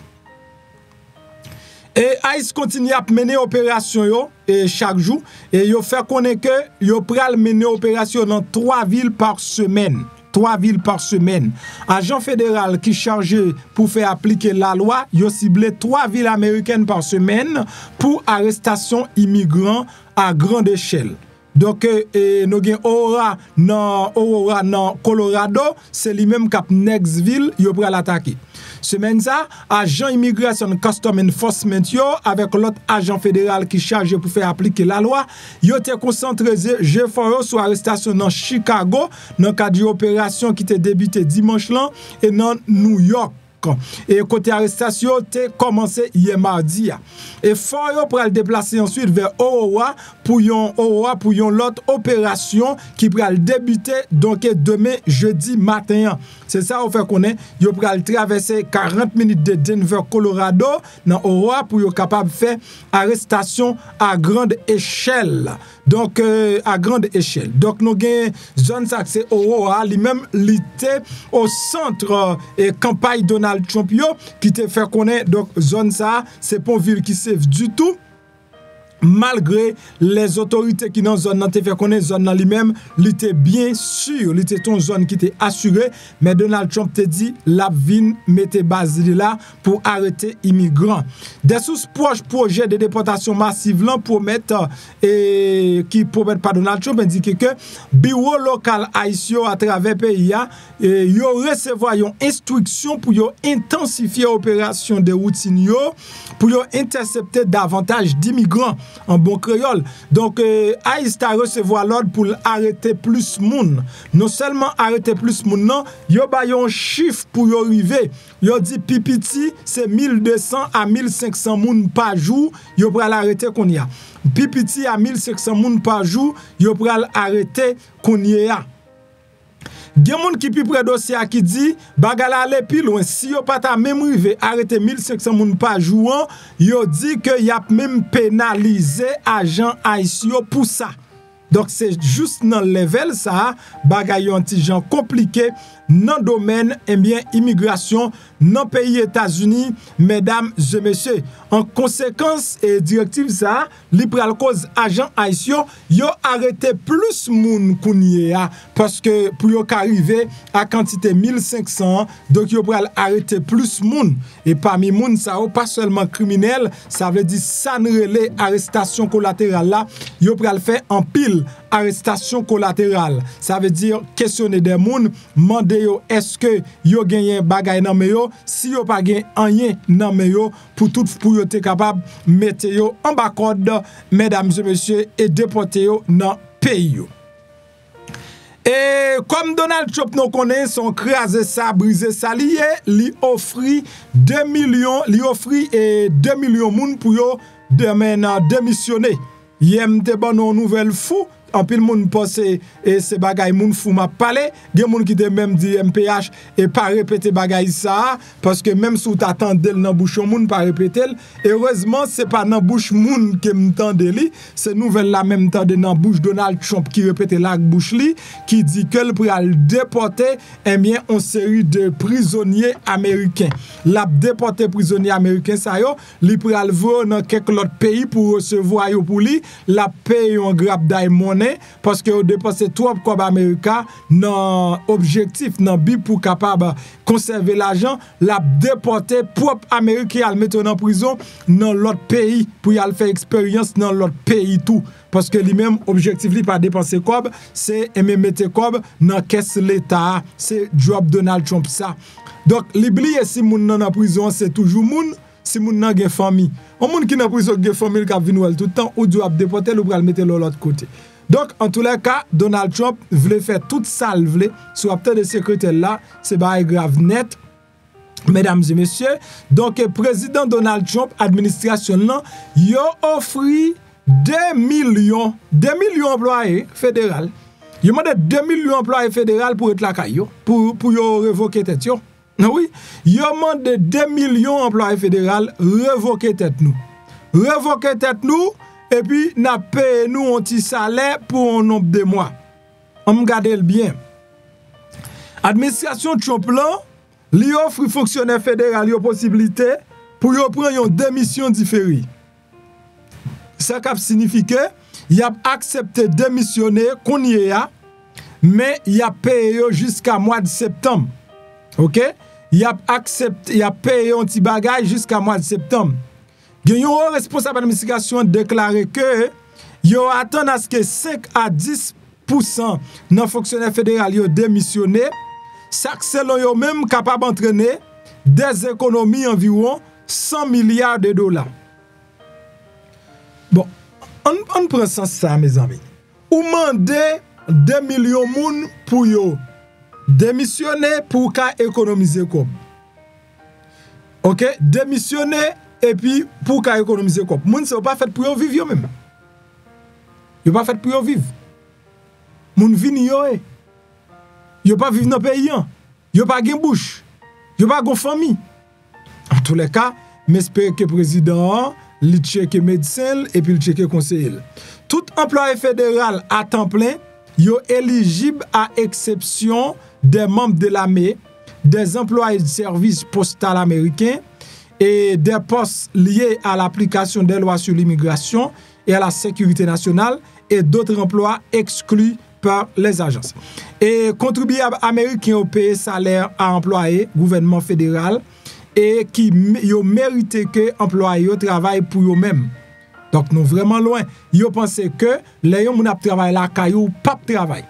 Et Haïti continue à mener opération yo et chaque jour et yo fait connaître que yo pral mener opération dans 3 villes par semaine. 3 villes par semaine. Agent fédéral qui chargé pour faire appliquer la loi, yo ciblé 3 villes américaines par semaine pour arrestation immigrants à grande échelle. Donc, nous avons Aurora dans Colorado, c'est lui-même qui a Nexville, il pral attaquer. Semaine ça, agent immigration custom enforcement yo avec l'autre agent fédéral qui chargé pour faire appliquer la loi, yo te concentré jeu fort sur arrestation dans Chicago dans cadre d'opération qui était débuté dimanche là et dans New York. Et côté arrestation te commencé hier mardi et fort yo pral déplacer ensuite vers Aurora pour yon l'autre opération qui pral débuter donc demain jeudi matin. C'est ça on fait connaître yo pral traverser 40 minutes de Denver Colorado dans Aurora pour yo capable faire arrestation à grande échelle. Donc à grande échelle. Donc nous gagne zone ça c'est Aurora lui-même était au centre et campagne Donald Trump yo, qui te fait connaître donc zone ça c'est pas une ville qui safe du tout. Malgré les autorités qui dans zone te fait connaître zone lui-même, il était bien sûr, il était une zone qui était assurée, mais Donald Trump te dit la vin mette base là pour arrêter immigrants. Des sources proches projet de déportation massive là pour mettre qui promettent par Donald Trump indique que bureau local haïtien à travers pays yo recevoir une instruction pour yo intensifier opération de routine yo pour yo intercepter davantage d'immigrants en bon créole. Donc Haïti a recevoir l'ordre pour arrêter plus moun. Non seulement arrêter plus moun non, yo ba yon chiffre pour yo arriver. Yo dit pipiti c'est 1200 à 1500 moun par jour, yo pral arrêter qu'on y a. Pipiti à 1500 moun par jour, yo pral arrêter qu'on y a. Gen moun qui pi près dossier qui dit bagala aller pi loin si yo pas ta même rive arrêter 1500 moun par jour yo dit que y a même pénalisé agent haïtien pour ça. Donc c'est juste dans level ça bagay yon ti jan compliqué dans domaine bien immigration dans pays États-Unis mesdames et messieurs. En conséquence et directive ça li pral cause agent haïtien yo arrêté plus moun kounye parce que pour yo arriver à quantité 1500 donc yo pral arrêter plus moun et parmi moun ça pas seulement criminel ça veut dire ça relé arrestation collatérale là yo pral faire en pile arrestation collatérale ça veut dire questionner des moun demander yo est-ce que yo gagné bagay nan me yo si yo pas gagné rien nan me yo pour tout pour yo te capable mettre yo en bas code mesdames et messieurs et déporter yo dans pays yo. Et comme Donald Trump nous connaît son craser ça briser ça lié li offri 2 millions li offri 2 millions moun pour yo demain démissionner. Yem te bon nouvelle fou en pile moun pense et ces bagay moun fou m'a parlé gen moun qui te même dit MPH et pas répéter bagay ça parce que même si t'attendais dans bouche moun pas répéter heureusement c'est pas dans bouche moun que m'tande li c'est nouvelle la même temps dans bouche Donald Trump qui répète la bouche li qui dit que le pral déporter bien une série de prisonniers américains la déporter prisonniers américains ça yo li pral voir dans quelques autres pays pour recevoir yo pour li la paye en grab diamond parce que dépenser trop comme Américain dans objectif dans but pour capable conserver l'argent la déporter propre Américain à le mettre en prison dans l'autre pays pour y aller faire expérience dans l'autre pays tout parce que lui-même objectif li pas dépenser comme c'est aimer mettre comme dans caisse l'état c'est job Donald Trump ça donc l'oublier si moun dans prison c'est toujours moun si moun nan gen famille on moun qui dans prison gen famille qui venir tout le temps ou doit déporter ou pral mettre l'autre côté. Donc, en tous les cas, Donald Trump voulait faire toute ça, sur peut-être de secrétaire là, c'est pas grave net, mesdames et messieurs. Donc, président Donald Trump, administration là, il a offert 2 millions employés fédéraux. Il a demandé 2 millions employés fédéraux pour être la caillou, pour révoquer tête. Oui, il a demandé 2 millions employés fédéraux révoquer tête nous. Révoquer tête nous. Et puis, n'a payé nous un petit salaire pour un nombre de mois. On me garde bien. Administration Trump là, li offre fonctionnaire fédéral yo possibilité pour yo prendre une démission différée. Ça signifie que il a accepté de démissionner qu'on y a, mais il a payé jusqu'à mois de septembre. OK? Il a accepté, il a payé un petit bagage jusqu'à mois de septembre. Il y a un responsable d'administration déclaré que il attend à ce que 5 à 10% de fonctionnaires fédéraux démissionné. Ça selon yo même capable d'entraîner des économies environ 100 milliards de dollars. Bon, on prend ça, mes amis. Ou mandez 2 millions de monde pour yo démissionner pour économiser comme. OK? Démissionner et puis pour économiser comme. Moun c'est pas fait pour yo vivre yo même. Yo pas fait pour yo vivre. Moun vini yo e. Yo pas vivre dans pays. Yo pas gen bouche. Yo pas gon famille. En tous les cas, m'espère que le président li check médecin et puis le check conseiller. Tout employé fédéral à temps plein, yo éligible à exception des membres de l'armée, des employés de service postal américain et des postes liés à l'application des lois sur l'immigration et à la sécurité nationale et d'autres emplois exclus par les agences. Et contribuables américains ont payé salaire à employés gouvernement fédéral et qui yo mérité que employés travaillent pour eux-mêmes. Donc nous vraiment loin. Yo pensé que les gens moun ap travail la kayou pas travail.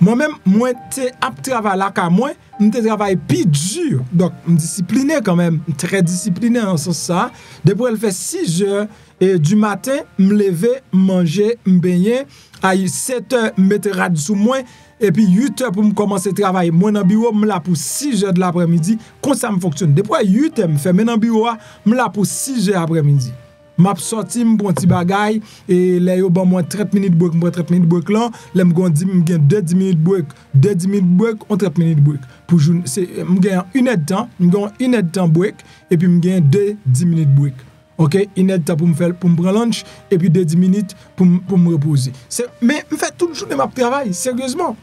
Moi-même moi t'ai ap travail la ka moi, m'te travail plus dur. Donc discipliné quand même, très discipliné en ce sens ça. Depuis elle fait 6 heures et du matin, me lever, manger, me baigner, à 7 heures mettre radio sous moi et puis 8 heures pour me commencer travail. Moi dans bureau me là pour 6 heures de l'après-midi, comme ça me fonctionne. Depuis 8 heures me fait dans bureau, me là pour 6 heures après-midi. M'a sorti mon petit bagay et là yo ban moi 30 minutes break, moi 30 minutes break là, là me gon 10 minutes break, 10 minutes break, on 30 minutes break. Pour c'est me gagne 1 heure de temps, me gagne 1 heure de temps break et puis me gagne 10 minutes break. OK, 1 heure de temps pour me faire pour me prendre lunch et puis 10 minutes pour me reposer. Mais me fait toute journée m'a travail, sérieusement.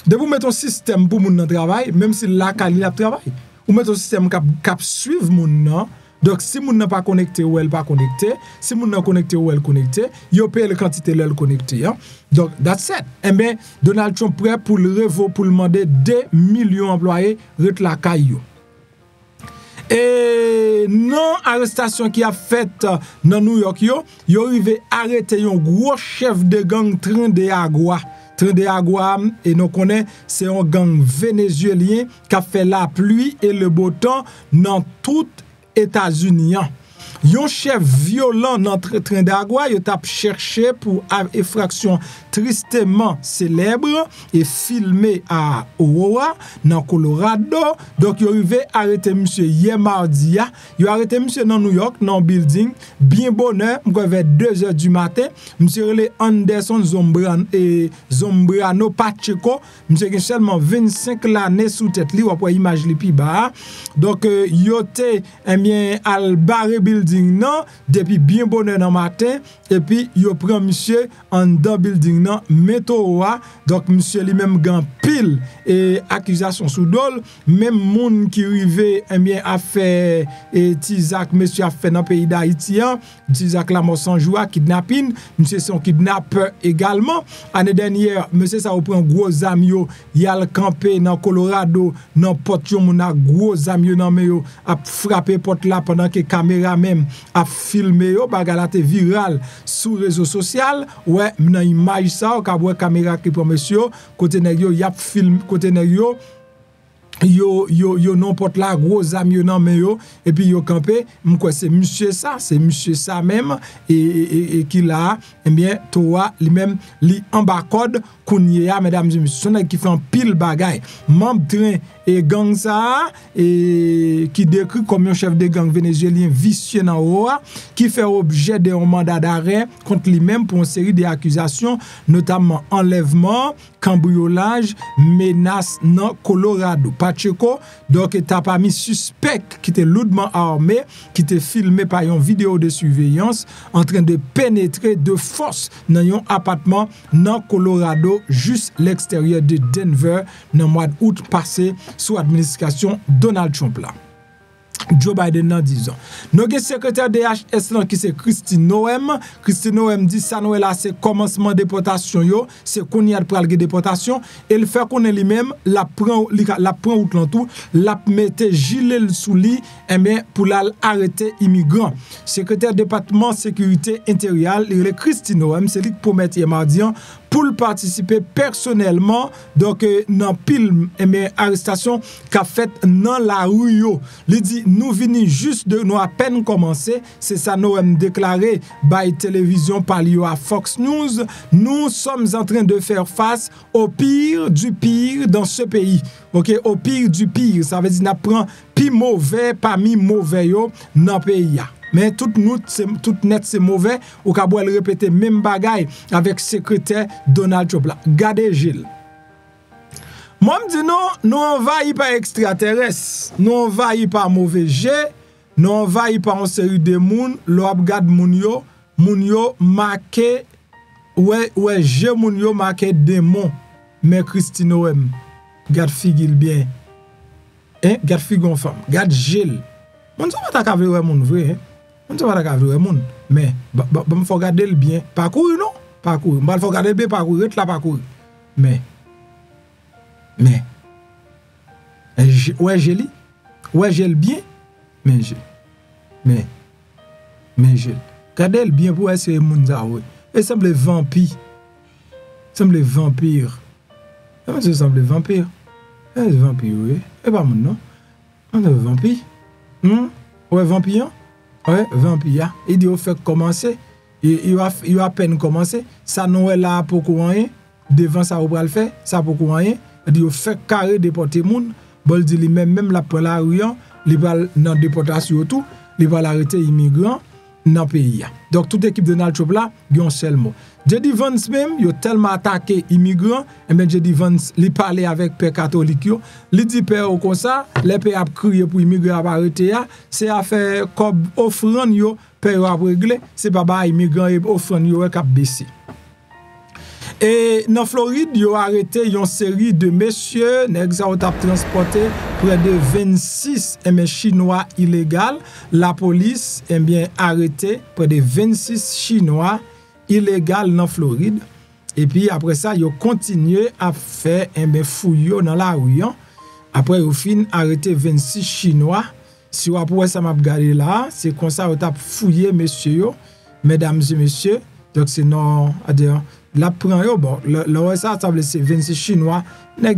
De vous mettre un système pour mon travail, même si la qualité la travail, ou mettre un système cap suivre mon nan. Donc, si moun n'a pas connecté ou elle pas connecté, si moun n'a connecté ou elle connecté, yo paye la quantité l'elle connecté. Hein? Donc, that's it. Eh bien, Donald Trump prêt pour le revo, pour le demander 2 millions d'employés ret la caillou. Et non arrestation qui a fait dans New York, yo arrivé arrêter un gros chef de gang Trinidad. Trinidad, et nous connaissons, c'est un gang vénézuélien qui a fait la pluie et le beau temps dans toute États-Unis. Yon chef violent dans Trinidad, il a cherché pour effraction tristement célèbre et filmé à Aurora, dans Colorado. Donc, il arrivé à arrêter monsieur hier mardi. Il a arrêté monsieur dans New York, dans un building. Bien bonheur, vers 2 heures du matin. Monsieur relé Anderson Zombrano Pacheco. Monsieur qui seulement 25 l'année sous tête li, ou après image li pi ba. Donc, yote, eh bien, al barre building non, depuis bien bonheur dans matin, et puis yo prend monsieur en dans building non, météo. Donc, monsieur lui-même gan pile et accusation sous dol, même moun qui rivé, eh bien, a fait, et Tizak, monsieur a fait dans le pays d'Haïti, Tizak la mort sans joie, kidnapping, monsieur son kidnappeur également. Année dernière, monsieur ça prend gros amio, y a le campé dans Colorado, dans porte yo moun a gros amio dans me yo, a frappé porte là pendant que caméra même a filmé yo, bagala te viral sur réseau social. Ouais, dans image ça, ka voit caméra qui prend monsieur, côté nèg yo y a film, côté nèg yo non porte la gros ami nan men yo et puis yo campé m'kwa c'est monsieur ça même et qui là eh bien toi lui même li en bas code kounye mesdames et messieurs son qui fait un pile bagay membre train et gang ça et qui décrit comme un chef de gang vénézuélien vicieux dans Oa qui fait objet d'un mandat d'arrêt contre lui-même pour une série d'accusations notamment enlèvement, cambriolage, menace dans Colorado. Pacheco donc est parmi suspect qui était lourdement armé, qui était filmé par une vidéo de surveillance en train de pénétrer de force dans un appartement dans Colorado juste l'extérieur de Denver dans le mois d'août passé sous administration Donald Trump là. Joe Biden nan disons. Nous avons secrétaire DHS qui c'est Christine Noem. Christine Noem dit ça nous là c'est commencement déportation yo, c'est qu'on y a pral déportation et le fait qu'on est lui-même la prend out lan tout, la mette gilet sous lit et bien pour l'arrêter immigrant. Secrétaire département sécurité intérieure, le Christine Noem, c'est lui qui promet mardi pour participer personnellement donc dans pile arrestation qu'a fait dans la rue yo. Il dit nous venons juste de nous à peine commencer, c'est ça nous avons déclaré by télévision par à Fox News, nous sommes en train de faire face au pire du pire dans ce pays. OK, au pire du pire, ça veut dire n'a prend pi mauvais parmi mauvais yo dans pays. Mais tout net c'est mauvais ou ka boire répéter même bagaille avec secrétaire Donald Trump là. Gardez Gilles. Moi me dis non, nous envahis par extraterrestres, nous envahis par mauvais jet, nous envahis par une série de moun, l'op gade moun yo marqué ouais je moun yo marqué démon. Mais Christine Noem, gade figil bien. Hein, gade figon femme, gade Gilles. Moun ça pas ta vrai moun vrai. On ne va pas voir moun, mais il faut regarder le bien. Parcourir non, parcourir. Il faut regarder le bien, parcourir, la parcourir. Mais ouais j'ai li, ouais j'ai le bien, mais j'ai. Regardez le bien pour essayer moun ça ouais. Et semble vampire. Semble vampire. Comment ça semble vampire? Vampire oui. Et pas moun non. On est vampire. Ouais vampire. Ouais, vampire. Il dit au fait commencer. Il a à peine commencé. Ça nous est là pour rien. Devant ça, on va le faire. Ça pour rien. Il dit au fait carré déporter moun. Bol dit lui-même la prend la rue. Il va dans déportation tout. Il va l'arrêter immigrant dans le pays. Donc toute équipe de Donald Trump là, il y a un seul mot. J.D. Vance même, il a tellement attaqué immigrants, et bien J.D. Vance, il parlait avec père catholique, il dit père comme ça, les pères a crié pour immigrer à arrêter, c'est à faire comme offrande, père a réglé, c'est pas immigrants et offrande qui a baissé. Et dans Floride, ils ont arrêté une série de messieurs, qui ont transporté près de 26 Chinois illégaux. La police a bien arrêté près de 26 Chinois illégaux dans Floride. Et puis après ça, ils ont continué à faire un fouille dans la rue. Après, au fin, arrêté 26 Chinois. Si vous après ça m'a regardé là, c'est comme ça qu'on a fouillé messieurs, mesdames et messieurs. Donc c'est non, la prend yo bon, le ça c'est 26 Chinois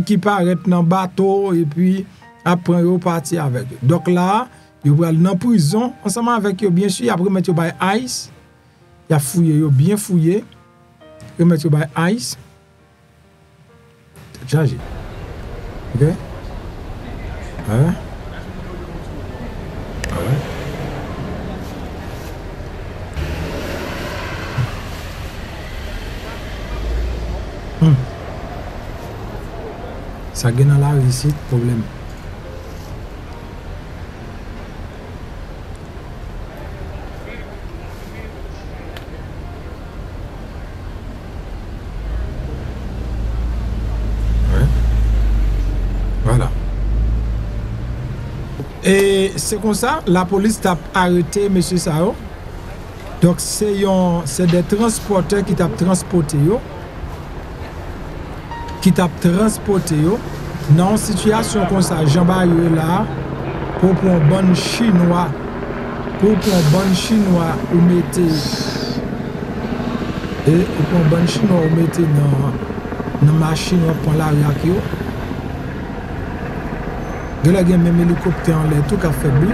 qui paraît dans bateau et puis après yo parti avec. Donc là, yo pral dans prison ensemble avec yo bien sûr, après mettre yo by ICE. Il a fouillé yo bien fouillé. Yo mettre yo by ICE. Chargé. OK? Ouais. Ça gagne dans la réussite, problème. Ouais. Voilà. Et c'est comme ça, la police a arrêté M. Sao. Donc c'est des transporteurs qui t'ont transporté yo. Qui t'a transporté dans une situation comme ça, Jean-Barry là, pour prendre bon chinois, ou mettez et pour prendre bon chinois ou mettez dans machine pour la réaction. Il y a même hélicoptère en l'air tout qui a faibli.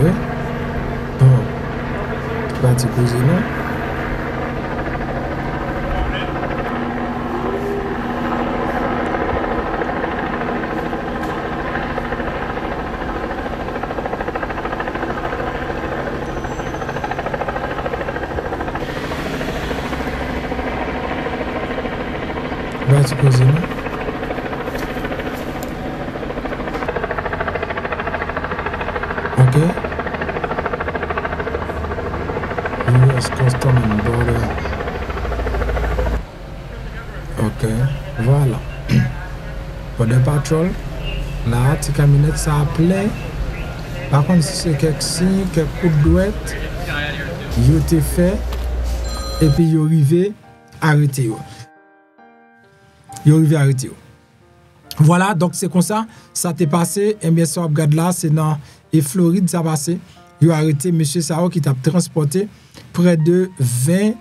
Oui. Bon. Pas de cause non. OK. US Custom and Border. OK. Voilà. Pour le patrol, là, tu camionnettes ça a plein Par contre, c'est quelques signes, quelques coups de douette, ils ont été faits, et puis ils ont arrivé à arrêter. Ils ont arrivé à arrêter. Voilà, donc c'est comme ça, ça t'est passé, et bien ça, regarde là, c'est dans et Floride, ça passé. Ils ont arrêté M. Sao qui t'a transporté près de 20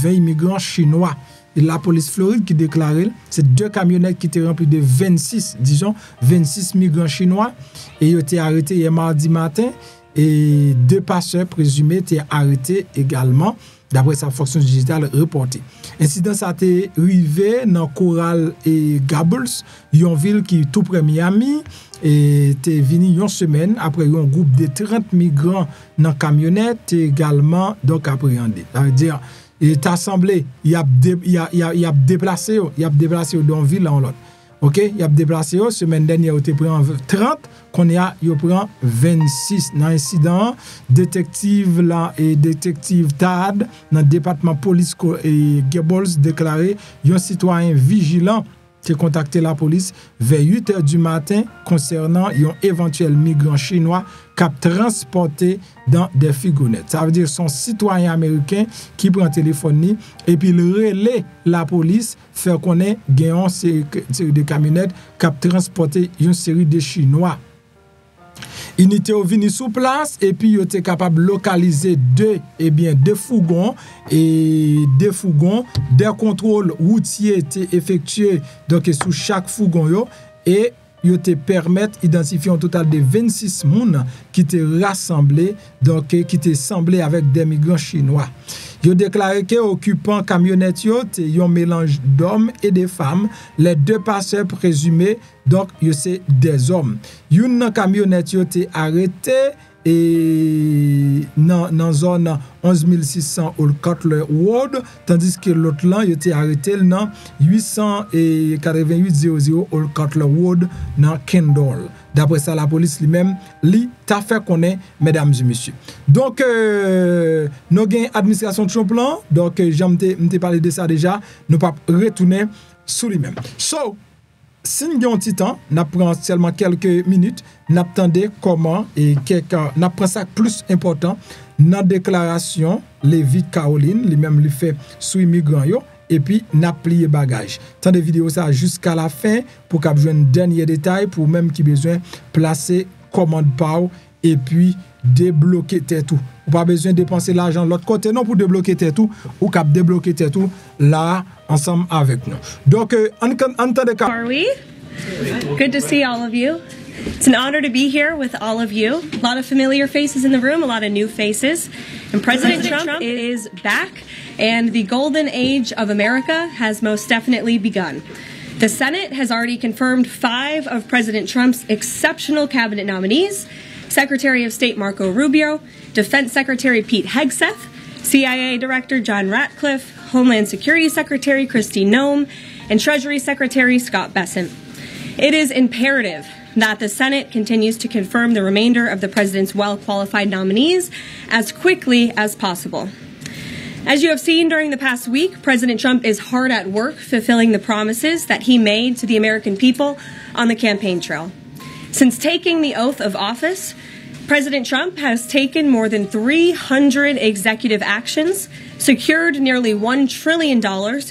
immigrants chinois. Et la police Floride qui déclarait, c'est 2 camionnettes qui étaient remplies de 26 migrants chinois. Et ils ont été arrêtés hier mardi matin. Et 2 passeurs présumés étaient arrêtés également, d'après sa fonction digitale reportée. Incident ça a été arrivé dans Coral et Gables, une ville qui est tout près Miami. Et t'es venu une semaine après un groupe de 30 migrants dans camionnette également donc appréhendé. Ça veut dire il est assemblé, il a déplacé dans ville en l'autre. OK, il a déplacé semaine dernière il prend 30 qu'on a il prend 26 dans incident détective là et détective TAD dans département police et Gables déclaré un citoyen vigilant qui a contacté la police vers 8h du matin concernant un éventuel migrant chinois qui a transporté dans des fourgonnettes. Ça veut dire son citoyen américain qui prend le téléphone et puis il relaie la police faire connaître une série de camionnettes qui a transporté une série de Chinois. Ils étaient venus sur place et puis ils étaient capables de localiser deux fourgons et des contrôles routiers étaient effectués donc sous chaque fourgon et ils te permettent d'identifier un total de 26 personnes qui étaient rassemblés donc qui étaient semblés avec des migrants chinois. Ils ont déclaré que occupant camionnette y un mélange d'hommes et de femmes. Les 2 passeurs présumés donc c'est des hommes. Une camionnette été arrêté et dans zone 11600 Old Cutler Road tandis que l'autre là il était arrêté dans 88800 Old Cutler Road dans Kendall. D'après ça la police lui-même t'a fait connaître mesdames et messieurs. Donc nous gain administration de plan donc j'aime te parler de ça déjà, nous pas retourner sur lui-même. So si nous avons un petit temps, nous prenons seulement quelques minutes, nous attendons comment et nous prenons ça plus important dans la déclaration Levitt Caroline, lui-même lui fait sous immigrant et puis nous plié bagage. Tant de vidéos ça jusqu'à la fin pour qu'on ait un dernier détail pour même qui besoin placer commande PAO et puis débloquer tout. Ou pas besoin de dépenser l'argent de l'autre côté non pour débloquer tout ou cap débloquer tout là ensemble avec nous. Donc en temps de Are we? Good to see all of you. It's an honor to be here with all of you. A lot of familiar faces in the room, a lot of new faces. And President Trump is back, and the golden age of America has most definitely begun. The Senate has already confirmed 5 of President Trump's exceptional cabinet nominees: Secretary of State Marco Rubio, Defense Secretary Pete Hegseth, CIA Director John Ratcliffe, Homeland Security Secretary Kristi Noem, and Treasury Secretary Scott Bessent. It is imperative that the Senate continues to confirm the remainder of the president's well-qualified nominees as quickly as possible. As you have seen during the past week, President Trump is hard at work fulfilling the promises that he made to the American people on the campaign trail. Since taking the oath of office, President Trump has taken more than 300 executive actions, secured nearly $1 trillion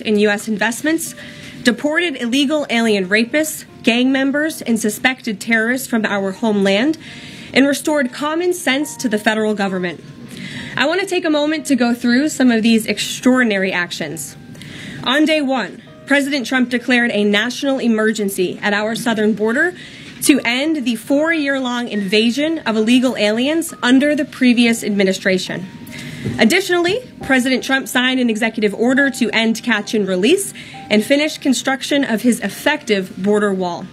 in U.S. investments, deported illegal alien rapists, gang members, and suspected terrorists from our homeland, and restored common sense to the federal government. I want to take a moment to go through some of these extraordinary actions. On day 1, President Trump declared a national emergency at our southern border to end the 4-year-long invasion of illegal aliens under the previous administration. Additionally, President Trump signed an executive order to end catch and release and finish construction of his effective border wall.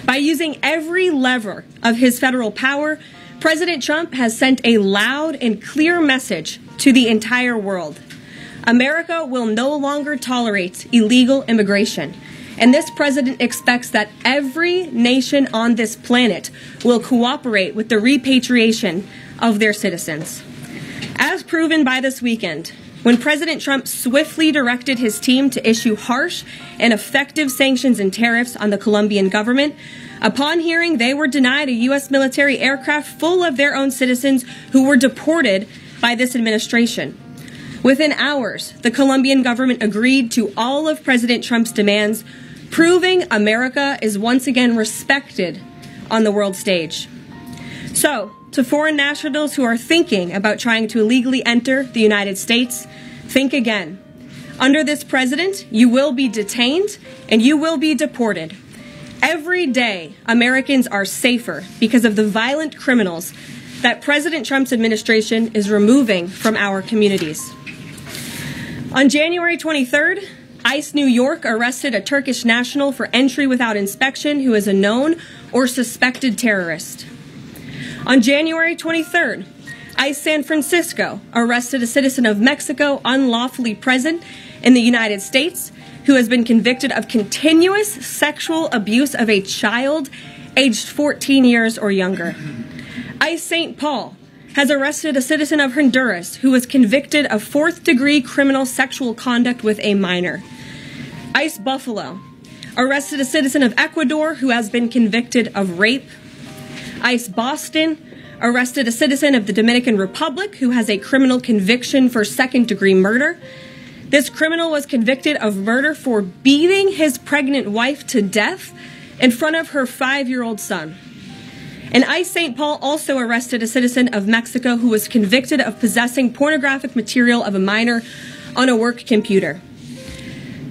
By using every lever of his federal power, President Trump has sent a loud and clear message to the entire world. America will no longer tolerate illegal immigration. And this president expects that every nation on this planet will cooperate with the repatriation of their citizens. As proven by this weekend, when President Trump swiftly directed his team to issue harsh and effective sanctions and tariffs on the Colombian government. Upon hearing, they were denied a U.S. military aircraft full of their own citizens who were deported by this administration. Within hours, the Colombian government agreed to all of President Trump's demands, proving America is once again respected on the world stage. So, to foreign nationals who are thinking about trying to illegally enter the United States, think again. Under this president, you will be detained and you will be deported. Every day, Americans are safer because of the violent criminals that President Trump's administration is removing from our communities. On January 23rd, ICE New York arrested a Turkish national for entry without inspection who is a known or suspected terrorist. On January 23rd, ICE San Francisco arrested a citizen of Mexico unlawfully present in the United States who has been convicted of continuous sexual abuse of a child aged 14 years or younger. ICE St. Paul has arrested a citizen of Honduras who was convicted of fourth-degree criminal sexual conduct with a minor. ICE Buffalo arrested a citizen of Ecuador who has been convicted of rape. ICE Boston arrested a citizen of the Dominican Republic who has a criminal conviction for second-degree murder. This criminal was convicted of murder for beating his pregnant wife to death in front of her 5-year-old son. And ICE St. Paul also arrested a citizen of Mexico who was convicted of possessing pornographic material of a minor on a work computer.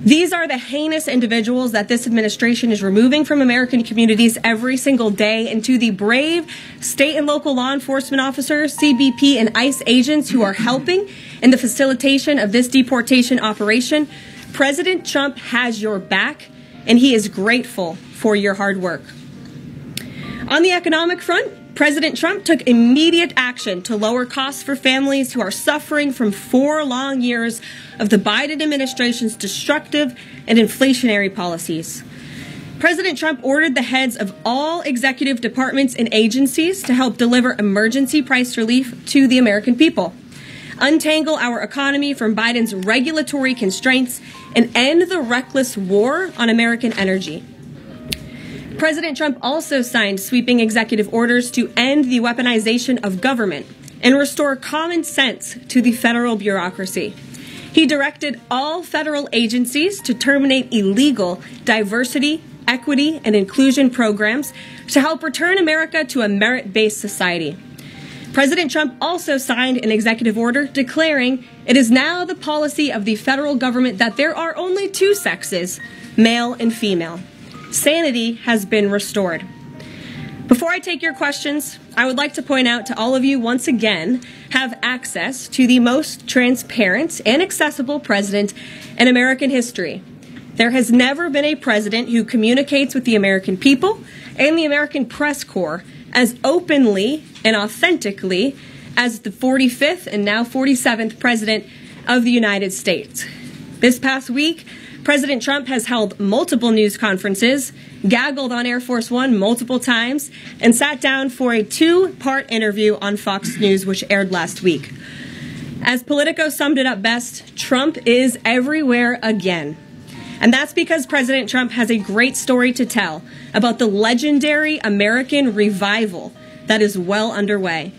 These are the heinous individuals that this administration is removing from American communities every single day, and to the brave state and local law enforcement officers, CBP, and ICE agents who are helping in the facilitation of this deportation operation, President Trump has your back, and he is grateful for your hard work. On the economic front, President Trump took immediate action to lower costs for families who are suffering from 4 long years of the Biden administration's destructive and inflationary policies. President Trump ordered the heads of all executive departments and agencies to help deliver emergency price relief to the American people, untangle our economy from Biden's regulatory constraints, and end the reckless war on American energy. President Trump also signed sweeping executive orders to end the weaponization of government and restore common sense to the federal bureaucracy. He directed all federal agencies to terminate illegal diversity, equity, and inclusion programs to help return America to a merit-based society. President Trump also signed an executive order declaring it is now the policy of the federal government that there are only 2 sexes, male and female. Sanity has been restored. Before I take your questions, I would like to point out to all of you once again have access to the most transparent and accessible president in American history. There has never been a president who communicates with the American people and the American press corps as openly and authentically as the 45th and now 47th president of the United States. This past week, President Trump has held multiple news conferences, gaggled on Air Force One multiple times, and sat down for a 2-part interview on Fox News, which aired last week. As Politico summed it up best, Trump is everywhere again. And that's because President Trump has a great story to tell about the legendary American revival that is well underway.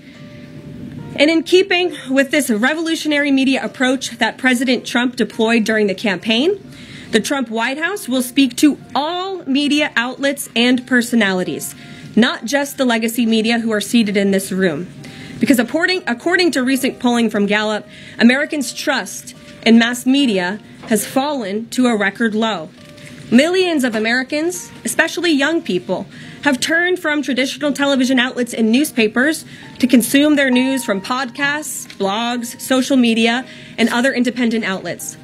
And in keeping with this revolutionary media approach that President Trump deployed during the campaign, the Trump White House will speak to all media outlets and personalities, not just the legacy media who are seated in this room. Because according to recent polling from Gallup, Americans' trust in mass media has fallen to a record low. Millions of Americans, especially young people, have turned from traditional television outlets and newspapers to consume their news from podcasts, blogs, social media, and other independent outlets.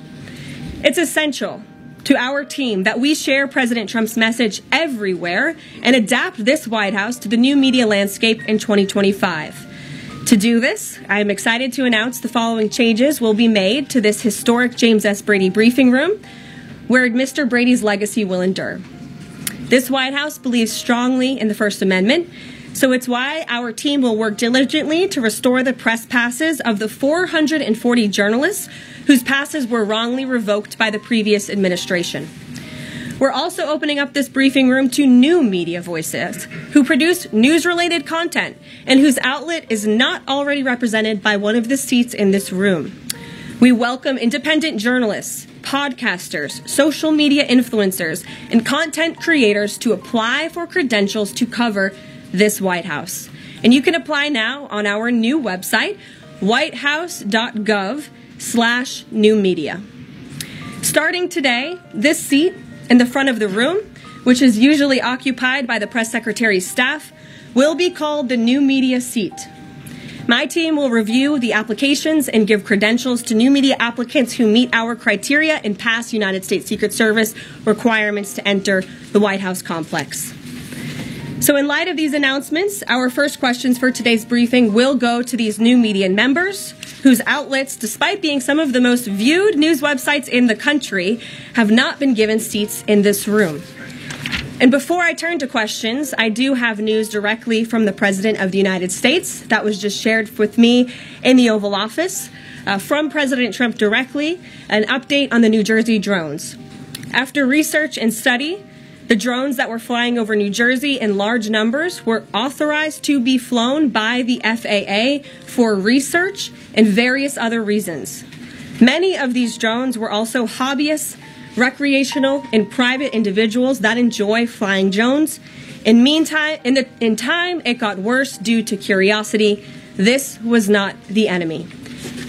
It's essential to our team that we share President Trump's message everywhere and adapt this White House to the new media landscape in 2025. To do this, I am excited to announce the following changes will be made to this historic James S. Brady briefing room, where Mr. Brady's legacy will endure. This White House believes strongly in the First Amendment, So it's why our team will work diligently to restore the press passes of the 440 journalists whose passes were wrongly revoked by the previous administration. We're also opening up this briefing room to new media voices who produce news-related content and whose outlet is not already represented by one of the seats in this room. We welcome independent journalists, podcasters, social media influencers, and content creators to apply for credentials to cover this White House. And you can apply now on our new website, whitehouse.gov/new media. Starting today, this seat in the front of the room, which is usually occupied by the press secretary's staff, will be called the new media seat. My team will review the applications and give credentials to new media applicants who meet our criteria and pass United States Secret Service requirements to enter the White House complex. So in light of these announcements, our first questions for today's briefing will go to these new media members whose outlets, despite being some of the most viewed news websites in the country, have not been given seats in this room. And before I turn to questions, I do have news directly from the President of the United States that was just shared with me in the Oval Office. From President Trump directly, an update on the New Jersey drones. After research and study, the drones that were flying over New Jersey in large numbers were authorized to be flown by the FAA for research and various other reasons. Many of these drones were also hobbyists, recreational, and private individuals that enjoy flying drones. In time, it got worse due to curiosity. This was not the enemy.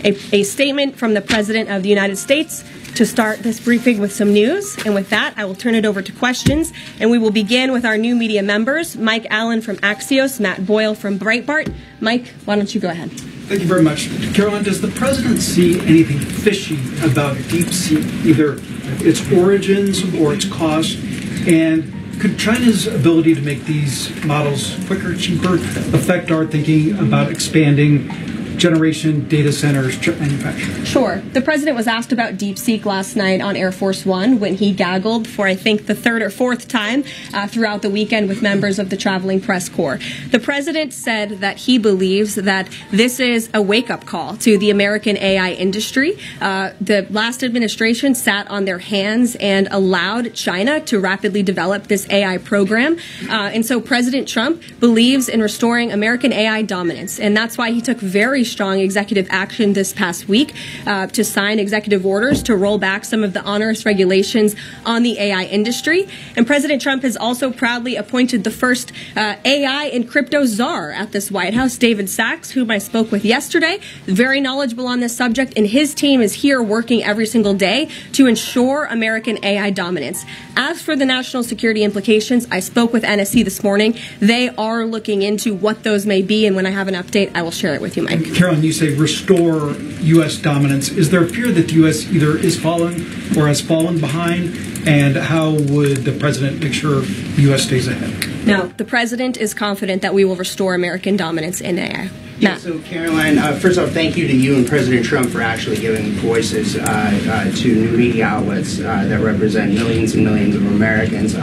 A statement from the President of the United States to start this briefing with some news. And with that, I will turn it over to questions. And we will begin with our new media members, Mike Allen from Axios, Matt Boyle from Breitbart. Mike, why don't you go ahead? Thank you very much. Caroline, does the president see anything fishy about DeepSeek, either its origins or its cost? And could China's ability to make these models quicker, cheaper, affect our thinking about expanding generation data centers, chip manufacturing? Sure. The president was asked about DeepSeek last night on Air Force One when he gaggled for, I think, the third or fourth time throughout the weekend with members of the traveling press corps. The president said that he believes that this is a wake-up call to the American AI industry. The last administration sat on their hands and allowed China to rapidly develop this AI program. And so President Trump believes in restoring American AI dominance. And that's why he took very strong executive action this past week to sign executive orders to roll back some of the onerous regulations on the AI industry. And President Trump has also proudly appointed the first AI and crypto czar at this White House, David Sachs, whom I spoke with yesterday, very knowledgeable on this subject, and his team is here working every single day to ensure American AI dominance. As for the national security implications, I spoke with NSC this morning. They are looking into what those may be, and when I have an update, I will share it with you, Mike. Carolyn, you say restore U.S. dominance. Is there a fear that the U.S. either is falling or has fallen behind? And how would the president make sure the U.S. stays ahead? No, the president is confident that we will restore American dominance in AI. Yeah, so Caroline, first off, thank you to you and President Trump for actually giving voices to new media outlets that represent millions and millions of Americans.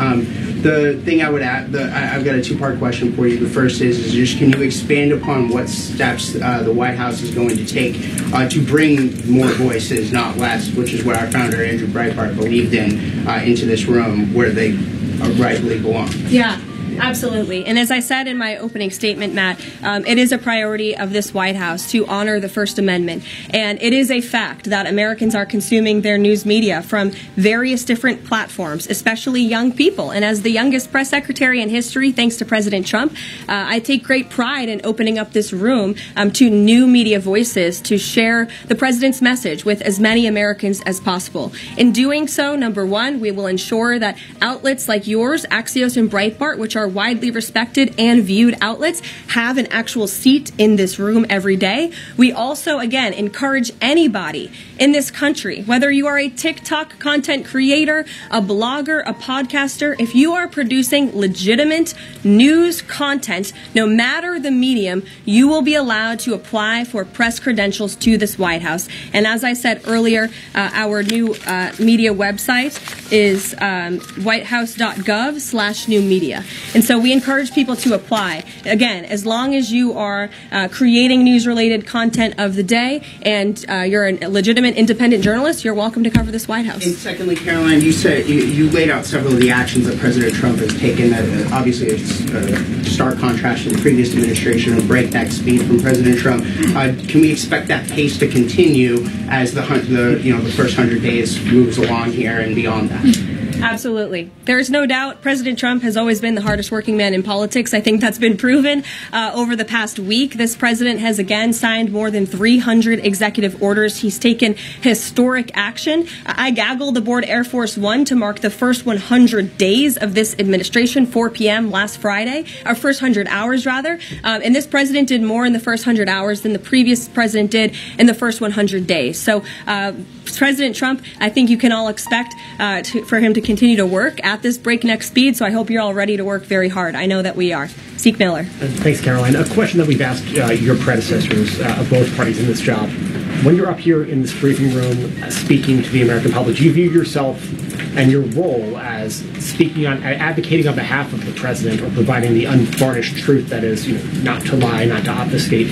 The thing I would add, I've got a two-part question for you. The first is just can you expand upon what steps the White House is going to take to bring more voices, not less, which is what our founder, Andrew Breitbart, believed in, into this room where they rightly belong? Yeah. Absolutely. And as I said in my opening statement, Matt, it is a priority of this White House to honor the First Amendment. And it is a fact that Americans are consuming their news media from various different platforms, especially young people. And as the youngest press secretary in history, thanks to President Trump, I take great pride in opening up this room to new media voices to share the president's message with as many Americans as possible. In doing so, number one, we will ensure that outlets like yours, Axios and Breitbart, which are widely respected and viewed outlets, have an actual seat in this room every day. We also, again, encourage anybody in this country, whether you are a TikTok content creator, a blogger, a podcaster, if you are producing legitimate news content, no matter the medium, you will be allowed to apply for press credentials to this White House. And as I said earlier, our new media website is whitehouse.gov/new media. And so we encourage people to apply. Again, as long as you are creating news-related content of the day and you're a legitimate independent journalist, you're welcome to cover this White House. And secondly, Caroline, you said you laid out several of the actions that President Trump has taken. That obviously it's a stark contrast to the previous administration of breakneck speed from President Trump. Can we expect that pace to continue as the first 100 days moves along here and beyond that? Absolutely. There's no doubt President Trump has always been the hardest working man in politics. I think that's been proven over the past week. This president has again signed more than 300 executive orders. He's taken historic action. I gaggled aboard Air Force One to mark the first 100 days of this administration, 4 p.m. last Friday, or first 100 hours rather. And this president did more in the first 100 hours than the previous president did in the first 100 days. So President Trump, I think you can all expect for him to continue to work at this breakneck speed, so I hope you're all ready to work very hard. I know that we are. Zeke Miller. Thanks, Caroline. A question that we've asked your predecessors of both parties in this job. When you're up here in this briefing room speaking to the American public, do you view yourself and your role as advocating on behalf of the president or providing the unvarnished truth that is, not to lie, not to obfuscate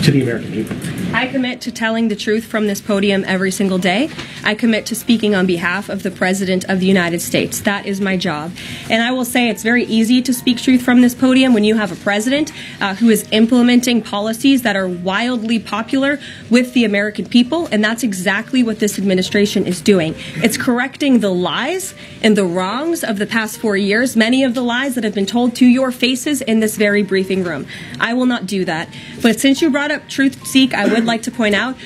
to the American people? I commit to telling the truth from this podium every single day. I commit to speaking on behalf of the President of the United States. That is my job. And I will say it's very easy to speak truth from this podium when you have a president who is implementing policies that are wildly popular with the American people. And that's exactly what this administration is doing. It's correcting the lies and the wrongs of the past 4 years, many of the lies that have been told to your faces in this very briefing room. I will not do that. But since you brought up truth, Zeke, I would like to point out,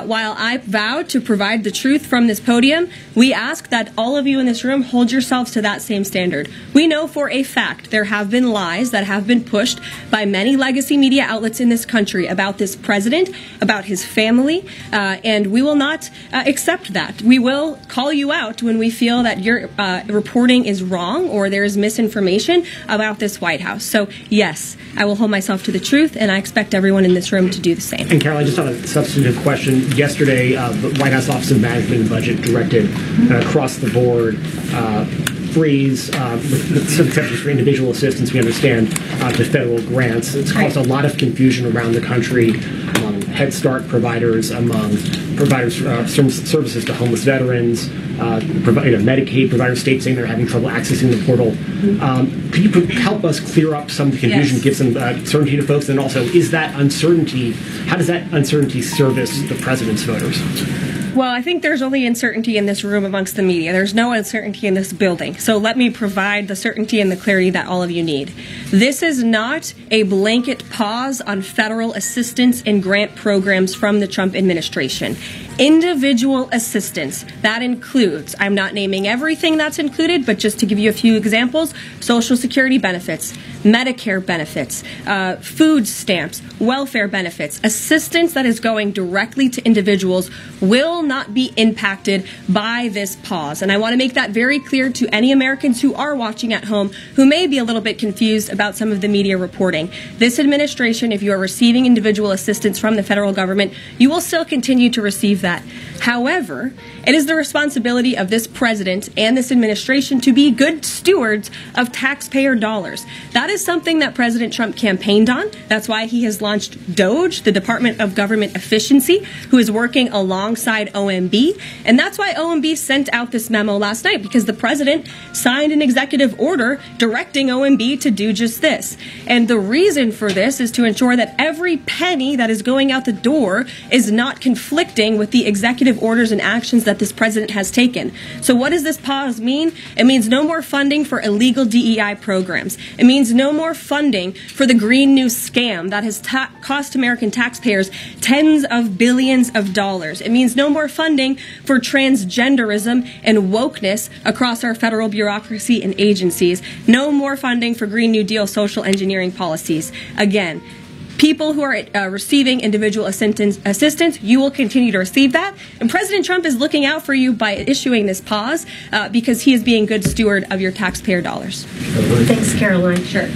while I vow to provide the truth from this podium, we ask that all of you in this room hold yourselves to that same standard. We know for a fact there have been lies that have been pushed by many legacy media outlets in this country about this president, about his family, and we will not accept that. We will call you out when we feel that your reporting is wrong or there is misinformation about this White House. So, yes, I will hold myself to the truth, and I expect everyone in this room to do the same. And Caroline, just on a substantive question, yesterday the White House Office of Management and Budget directed across the board freeze, with some exceptions for individual assistance, we understand, to federal grants. It's caused a lot of confusion around the country among Head Start providers, among providers services to homeless veterans, Medicaid providers, states saying they're having trouble accessing the portal. Could you help us clear up some of the confusion, Yes. give some certainty to folks? And also, is that uncertainty, how does that uncertainty service the president's voters? Well, I think there's only uncertainty in this room amongst the media. There's no uncertainty in this building. So let me provide the certainty and the clarity that all of you need. This is not a blanket pause on federal assistance and grant programs from the Trump administration. Individual assistance, that includes, I'm not naming everything that's included, but just to give you a few examples, Social Security benefits, Medicare benefits, food stamps, welfare benefits, assistance that is going directly to individuals will not be impacted by this pause. And I want to make that very clear to any Americans who are watching at home who may be a little bit confused about some of the media reporting. This administration, if you are receiving individual assistance from the federal government, you will still continue to receive that. However, it is the responsibility of this president and this administration to be good stewards of taxpayer dollars. That is something that President Trump campaigned on. That's why he has launched DOGE, the Department of Government Efficiency, who is working alongside OMB. And that's why OMB sent out this memo last night, because the president signed an executive order directing OMB to do just this. And the reason for this is to ensure that every penny that is going out the door is not conflicting with the executive orders and actions that this president has taken. So what does this pause mean? It means no more funding for illegal DEI programs. It means no more funding for the Green New scam that has cost American taxpayers tens of billions of dollars. It means no more funding for transgenderism and wokeness across our federal bureaucracy and agencies. No more funding for Green New Deal social engineering policies. Again, people who are receiving individual assistance, you will continue to receive that. And President Trump is looking out for you by issuing this pause because he is being good steward of your taxpayer dollars. Thanks, Caroline. Sure.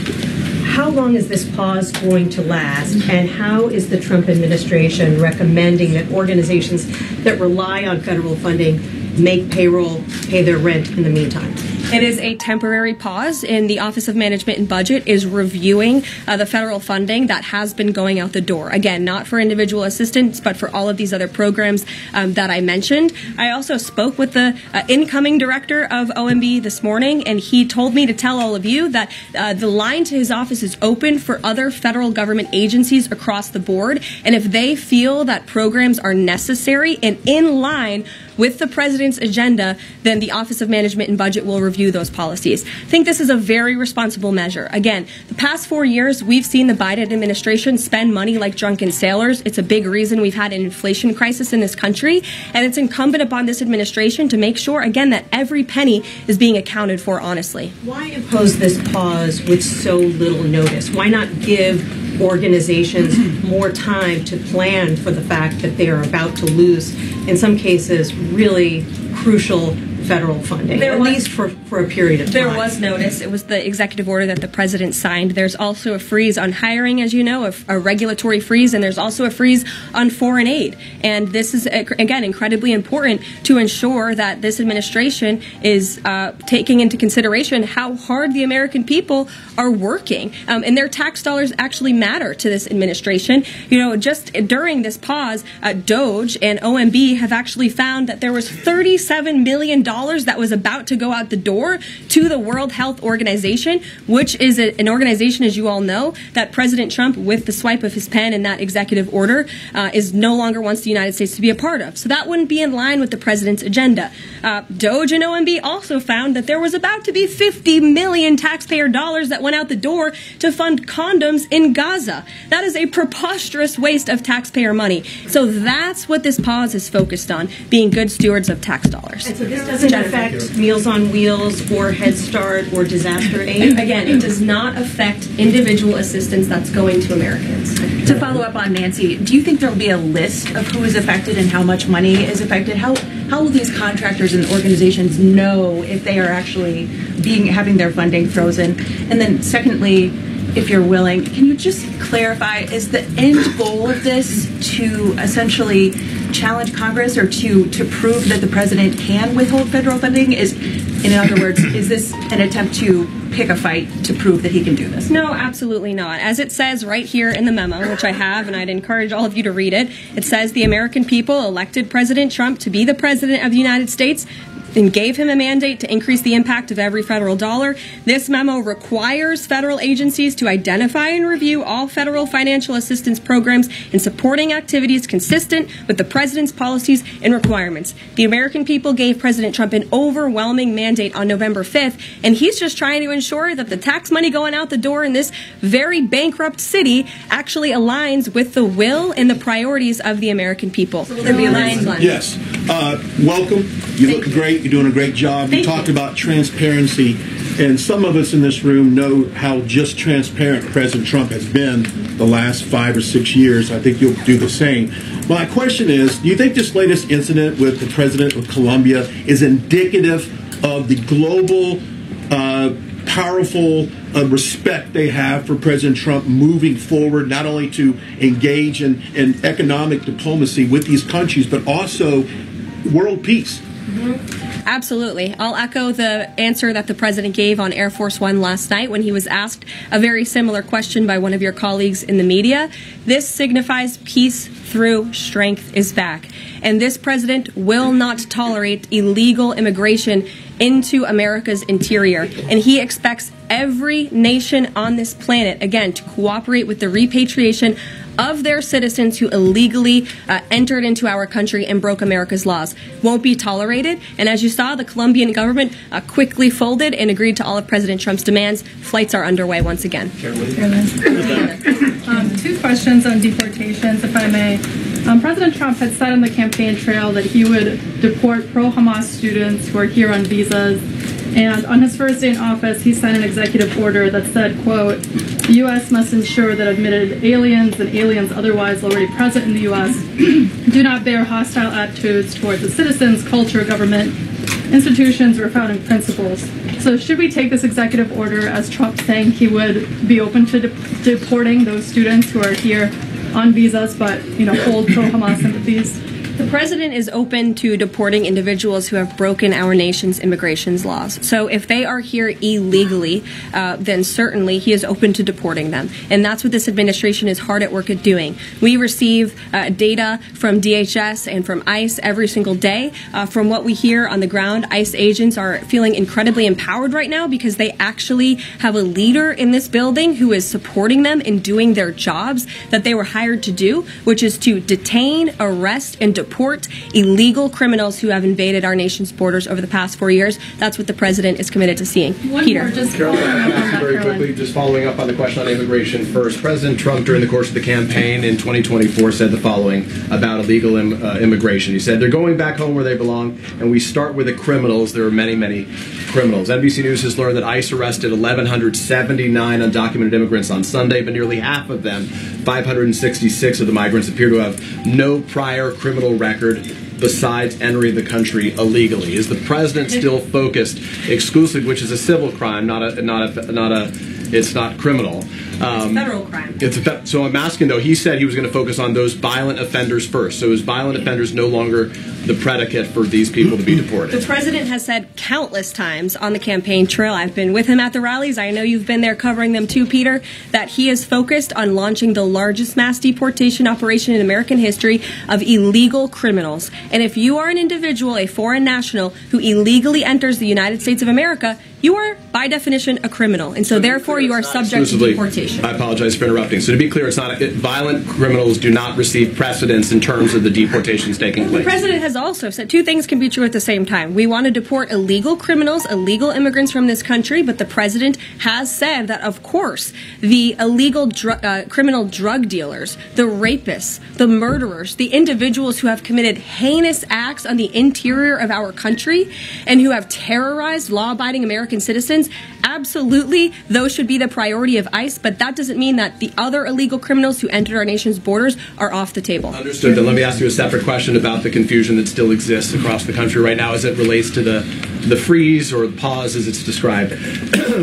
How long is this pause going to last, and how is the Trump administration recommending that organizations that rely on federal funding make payroll, pay their rent in the meantime? It is a temporary pause, and the Office of Management and Budget is reviewing the federal funding that has been going out the door. Again, not for individual assistance, but for all of these other programs that I mentioned. I also spoke with the incoming director of OMB this morning, and he told me to tell all of you that the line to his office is open for other federal government agencies across the board, and if they feel that programs are necessary and in line with the president's agenda, then the Office of Management and Budget will review those policies. I think this is a very responsible measure. Again, the past 4 years, we've seen the Biden administration spend money like drunken sailors. It's a big reason we've had an inflation crisis in this country, and it's incumbent upon this administration to make sure, again, that every penny is being accounted for honestly. Why impose this pause with so little notice? Why not give organizations more time to plan for the fact that they are about to lose, in some cases, really crucial federal funding, at least for a period of time? There was notice. It was the executive order that the president signed. There's also a freeze on hiring, as you know, a regulatory freeze, and there's also a freeze on foreign aid. And this is, again, incredibly important to ensure that this administration is taking into consideration how hard the American people are working. And their tax dollars actually matter to this administration. You know, just during this pause, DOGE and OMB have actually found that there was $37 million that was about to go out the door to the World Health Organization, which is an organization, as you all know, that President Trump, with the swipe of his pen in that executive order, is no longer wants the United States to be a part of. So that wouldn't be in line with the president's agenda. DOGE and OMB also found that there was about to be 50 million taxpayer dollars that went out the door to fund condoms in Gaza. That is a preposterous waste of taxpayer money. So that's what this pause is focused on, being good stewards of tax dollars. And so this doesn't affect Meals on Wheels or Head Start or disaster aid? Again, it does not affect individual assistance that's going to Americans. To follow up on Nancy, do you think there will be a list of who is affected and how much money is affected? How will these contractors and organizations know if they are actually having their funding frozen? And then secondly, if you're willing, can you just clarify, is the end goal of this to essentially challenge Congress or to prove that the president can withhold federal funding? In other words, is this an attempt to pick a fight to prove that he can do this? No, absolutely not. As it says right here in the memo, which I have, and I'd encourage all of you to read it, it says the American people elected President Trump to be the president of the United States and gave him a mandate to increase the impact of every federal dollar. This memo requires federal agencies to identify and review all federal financial assistance programs and supporting activities consistent with the president's policies and requirements. The American people gave President Trump an overwhelming mandate on November 5th, and he's just trying to ensure that the tax money going out the door in this very bankrupt city actually aligns with the will and the priorities of the American people. So will there be a line? Yes. Welcome. You look great. You're doing a great job. You talked about transparency, and some of us in this room know how just transparent President Trump has been the last 5 or 6 years. I think you'll do the same. My question is, do you think this latest incident with the president of Colombia is indicative of the global, powerful respect they have for President Trump moving forward, not only to engage in economic diplomacy with these countries, but also world peace? Absolutely. I'll echo the answer that the president gave on Air Force One last night when he was asked a very similar question by one of your colleagues in the media. This signifies peace through strength is back. And this president will not tolerate illegal immigration into America's interior. And he expects every nation on this planet, again, to cooperate with the repatriation of their citizens who illegally entered into our country and broke America's laws. Won't be tolerated. And as you saw, the Colombian government quickly folded and agreed to all of President Trump's demands. Flights are underway once again. Two questions on deportations, if I may. President Trump had said on the campaign trail that he would deport pro-Hamas students who are here on visas. And on his first day in office, he signed an executive order that said, quote, the U.S. must ensure that admitted aliens and aliens otherwise already present in the U.S. do not bear hostile attitudes towards the citizens, culture, government, institutions, or founding principles. So should we take this executive order as Trump saying he would be open to deporting those students who are here on visas but, hold pro-Hamas sympathies? The president is open to deporting individuals who have broken our nation's immigration laws. So if they are here illegally, then certainly he is open to deporting them. And that's what this administration is hard at work at doing. We receive data from DHS and from ICE every single day. From what we hear on the ground, ICE agents are feeling incredibly empowered right now because they actually have a leader in this building who is supporting them in doing their jobs that they were hired to do, which is to detain, arrest, and deport illegal criminals who have invaded our nation's borders over the past 4 years. That's what the president is committed to seeing. Peter. Very quickly, just following up on the question on immigration first. President Trump, during the course of the campaign in 2024, said the following about illegal immigration. He said, they're going back home where they belong, and we start with the criminals. There are many, many criminals. NBC News has learned that ICE arrested 1,179 undocumented immigrants on Sunday, but nearly half of them, 566 of the migrants, appear to have no prior criminal record besides entering the country illegally. Is the president still focused exclusively, which is a civil crime, it's not criminal? It's a federal crime. So I'm asking, though, he said he was going to focus on those violent offenders first. So is violent offenders no longer the predicate for these people to be deported? The president has said countless times on the campaign trail, I've been with him at the rallies, I know you've been there covering them too, Peter, that he is focused on launching the largest mass deportation operation in American history of illegal criminals. And if you are an individual, a foreign national, who illegally enters the United States of America, you are, by definition, a criminal. And so therefore, you are subject to deportation. I apologize for interrupting. So to be clear, violent criminals do not receive precedence in terms of the deportations taking place. The president has also said two things can be true at the same time. We want to deport illegal criminals, illegal immigrants from this country, but the president has said that, of course, the illegal criminal drug dealers, the rapists, the murderers, the individuals who have committed heinous acts on the interior of our country and who have terrorized law-abiding American citizens, absolutely, those should be the priority of ICE, but that doesn't mean that the other illegal criminals who entered our nation's borders are off the table. Understood. Then let me ask you a separate question about the confusion that still exists across the country right now as it relates to the freeze or the pause as it's described.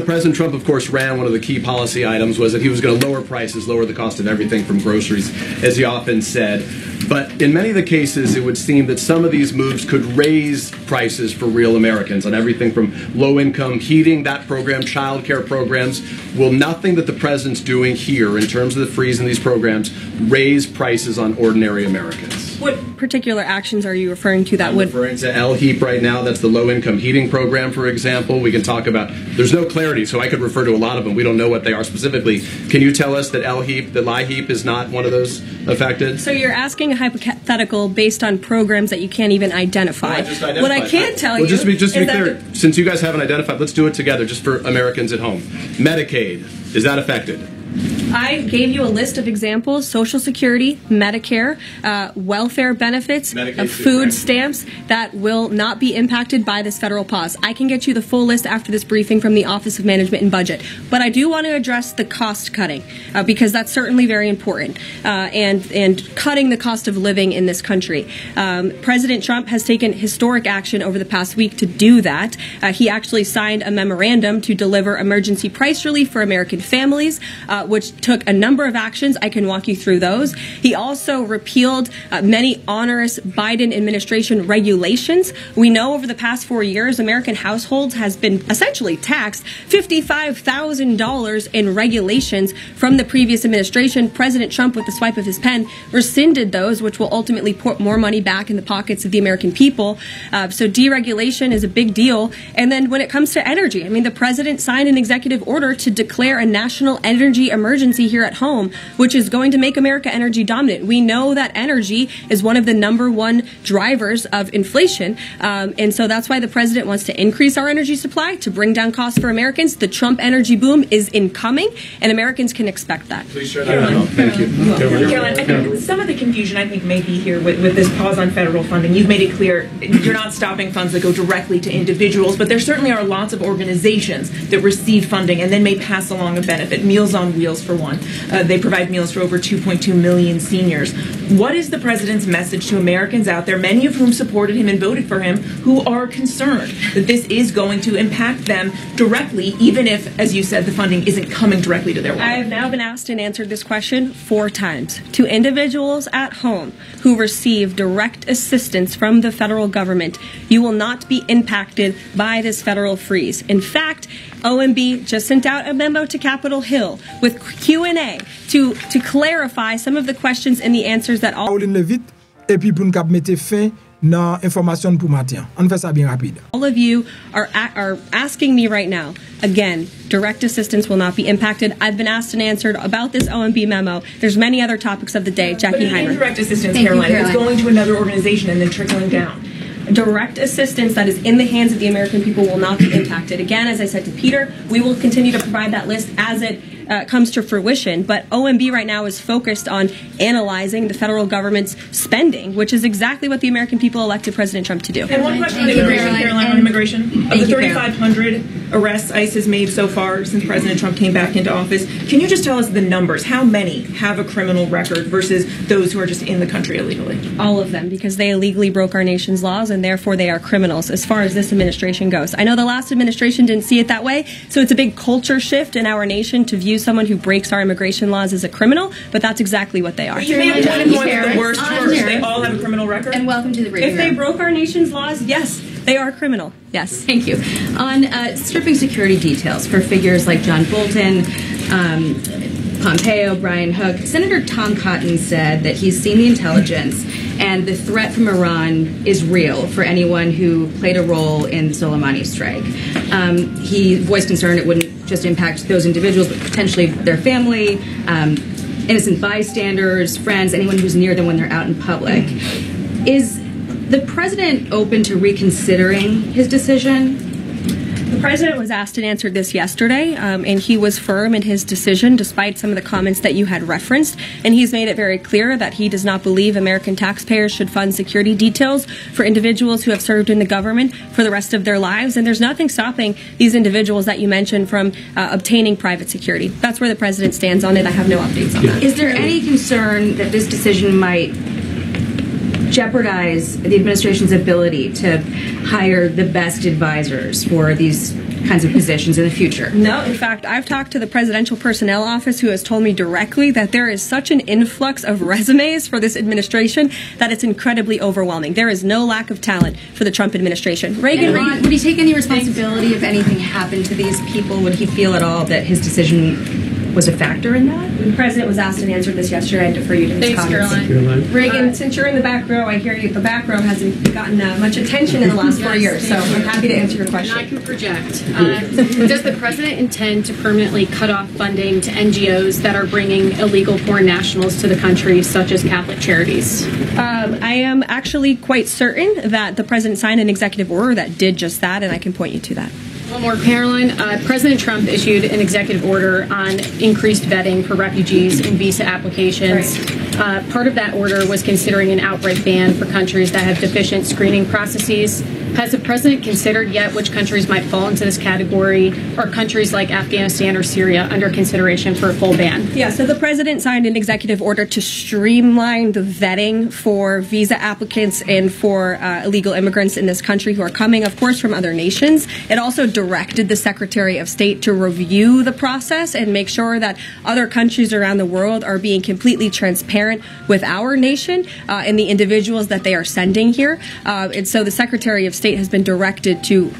President Trump, of course, ran one of the key policy items was that he was going to lower prices, lower the cost of everything from groceries, as he often said. But in many of the cases, it would seem that some of these moves could raise prices for real Americans on everything from low-income heating, that program, child care programs. Will nothing that the president's doing here in terms of the freeze in these programs raise prices on ordinary Americans? What particular actions are you referring to that would... I'm referring to LHEAP right now. That's the low-income heating program, for example. We can talk about... There's no clarity, so I could refer to a lot of them. We don't know what they are specifically. Can you tell us that LHEAP is not one of those affected? So you're asking a hypothetical based on programs that you can't even identify. No, what I can tell you just to be clear, since you guys haven't identified, let's do it together just for Americans at home. Medicaid, is that affected? I gave you a list of examples: Social Security, Medicare, welfare benefits, food stamps that will not be impacted by this federal pause. I can get you the full list after this briefing from the Office of Management and Budget. But I do want to address the cost cutting because that's certainly very important and cutting the cost of living in this country. President Trump has taken historic action over the past week to do that. He actually signed a memorandum to deliver emergency price relief for American families, which took a number of actions. I can walk you through those. He also repealed many onerous Biden administration regulations. We know over the past 4 years, American households has been essentially taxed $55,000 in regulations from the previous administration. President Trump, with the swipe of his pen, rescinded those, which will ultimately put more money back in the pockets of the American people. So deregulation is a big deal. And then when it comes to energy, I mean, the president signed an executive order to declare a national energy emergency here at home, which is going to make America energy dominant. We know that energy is one of the #1 drivers of inflation, and so that's why the president wants to increase our energy supply to bring down costs for Americans. The Trump energy boom is incoming, and Americans can expect that. Please share that out. Thank you. Caroline, I think some of the confusion I think may be here with this pause on federal funding. You've made it clear you're not stopping funds that go directly to individuals, but there certainly are lots of organizations that receive funding and then may pass along a benefit. Meals on Wheels, for everyone. They provide meals for over 2.2 million seniors. What is the president's message to Americans out there, many of whom supported him and voted for him, who are concerned that this is going to impact them directly, even if, as you said, the funding isn't coming directly to their wallet? I have now been asked and answered this question 4 times. To individuals at home who receive direct assistance from the federal government, you will not be impacted by this federal freeze. In fact, OMB just sent out a memo to Capitol Hill with Q&A to clarify some of the questions and the answers that all... Caroline Levitt, et puis pour nous mettre fin dans information pour matin. On fait ça bien rapide. All of you are asking me right now. Again, direct assistance will not be impacted. I've been asked and answered about this OMB memo. There's many other topics of the day. Jackie Heimer. Direct assistance, Caroline. It's going to another organization and then trickling down. Direct assistance that is in the hands of the American people will not be impacted. Again, as I said to Peter, we will continue to provide that list as it comes to fruition. But OMB right now is focused on analyzing the federal government's spending, which is exactly what the American people elected President Trump to do. And one question on immigration, Caroline, on immigration. Of the 3,500 arrests ICE has made so far since President Trump came back into office, can you just tell us the numbers? How many have a criminal record versus those who are just in the country illegally? All of them, because they illegally broke our nation's laws, and therefore they are criminals as far as this administration goes. I know the last administration didn't see it that way, so it's a big culture shift in our nation to view someone who breaks our immigration laws as a criminal, but that's exactly what they are. You made the point of the worst first. They all have a criminal record? And welcome to the briefing If they broke our nation's laws, yes, they are criminal. Yes. Thank you. On stripping security details for figures like John Bolton, Pompeo, Brian Hook, Senator Tom Cotton said that he's seen the intelligence and the threat from Iran is real for anyone who played a role in the Soleimani strike. He voiced concern it wouldn't just impact those individuals, but potentially their family, innocent bystanders, friends, anyone who's near them when they're out in public. Is the president open to reconsidering his decision? The president was asked and answered this yesterday, and he was firm in his decision despite some of the comments that you had referenced. And he's made it very clear that he does not believe American taxpayers should fund security details for individuals who have served in the government for the rest of their lives. And there's nothing stopping these individuals that you mentioned from obtaining private security. That's where the president stands on it. I have no updates on that. Is there any concern that this decision might jeopardize the administration's ability to hire the best advisors for these kinds of positions in the future? No, in fact, I've talked to the Presidential Personnel Office, who has told me directly that there is such an influx of resumes for this administration that it's incredibly overwhelming. There is no lack of talent for the Trump administration. Reagan, would he take any responsibility if anything happened to these people? Would he feel at all that his decision was a factor in that? The president was asked and answered this yesterday. I defer you to his comments. Caroline. Reagan, since you're in the back row, I hear you. The back row hasn't gotten much attention in the last 4 years, so I'm happy to answer your question. And I can project. Does the president intend to permanently cut off funding to NGOs that are bringing illegal foreign nationals to the country, such as Catholic Charities? I am actually quite certain that the president signed an executive order that did just that, and I can point you to that. One more, Caroline. President Trump issued an executive order on increased vetting for refugees in visa applications. Right. Part of that order was considering an outright ban for countries that have deficient screening processes. Has the president considered yet which countries might fall into this category? Are countries like Afghanistan or Syria under consideration for a full ban? Yeah, so the president signed an executive order to streamline the vetting for visa applicants and for illegal immigrants in this country who are coming, of course, from other nations. It also directed the Secretary of State to review the process and make sure that other countries around the world are being completely transparent with our nation and the individuals that they are sending here. And so the Secretary of State has been directed to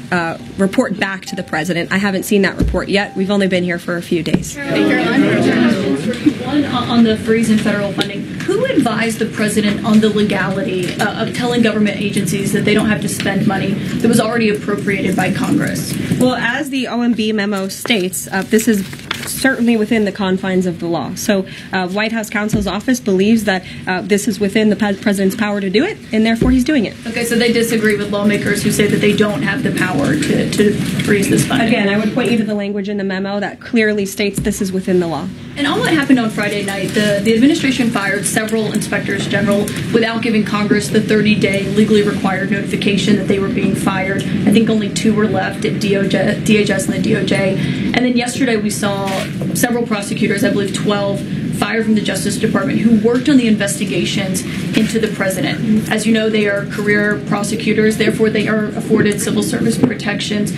report back to the president. I haven't seen that report yet. We've only been here for a few days. One on the freeze in federal funding. Who advised the president on the legality of telling government agencies that they don't have to spend money that was already appropriated by Congress? Well, as the OMB memo states, this is certainly within the confines of the law. So White House counsel's office believes that this is within the president's power to do it, and therefore he's doing it. Okay, so they disagree with lawmakers who say that they don't have the power to freeze this funding. Again, I would point you to the language in the memo that clearly states this is within the law. And on what happened on Friday night, the administration fired several inspectors general without giving Congress the 30-day legally required notification that they were being fired. I think only 2 were left at DHS and the DOJ. And then yesterday we saw several prosecutors, I believe 12, fired from the Justice Department who worked on the investigations into the president. As you know, they are career prosecutors, therefore they are afforded civil service protections.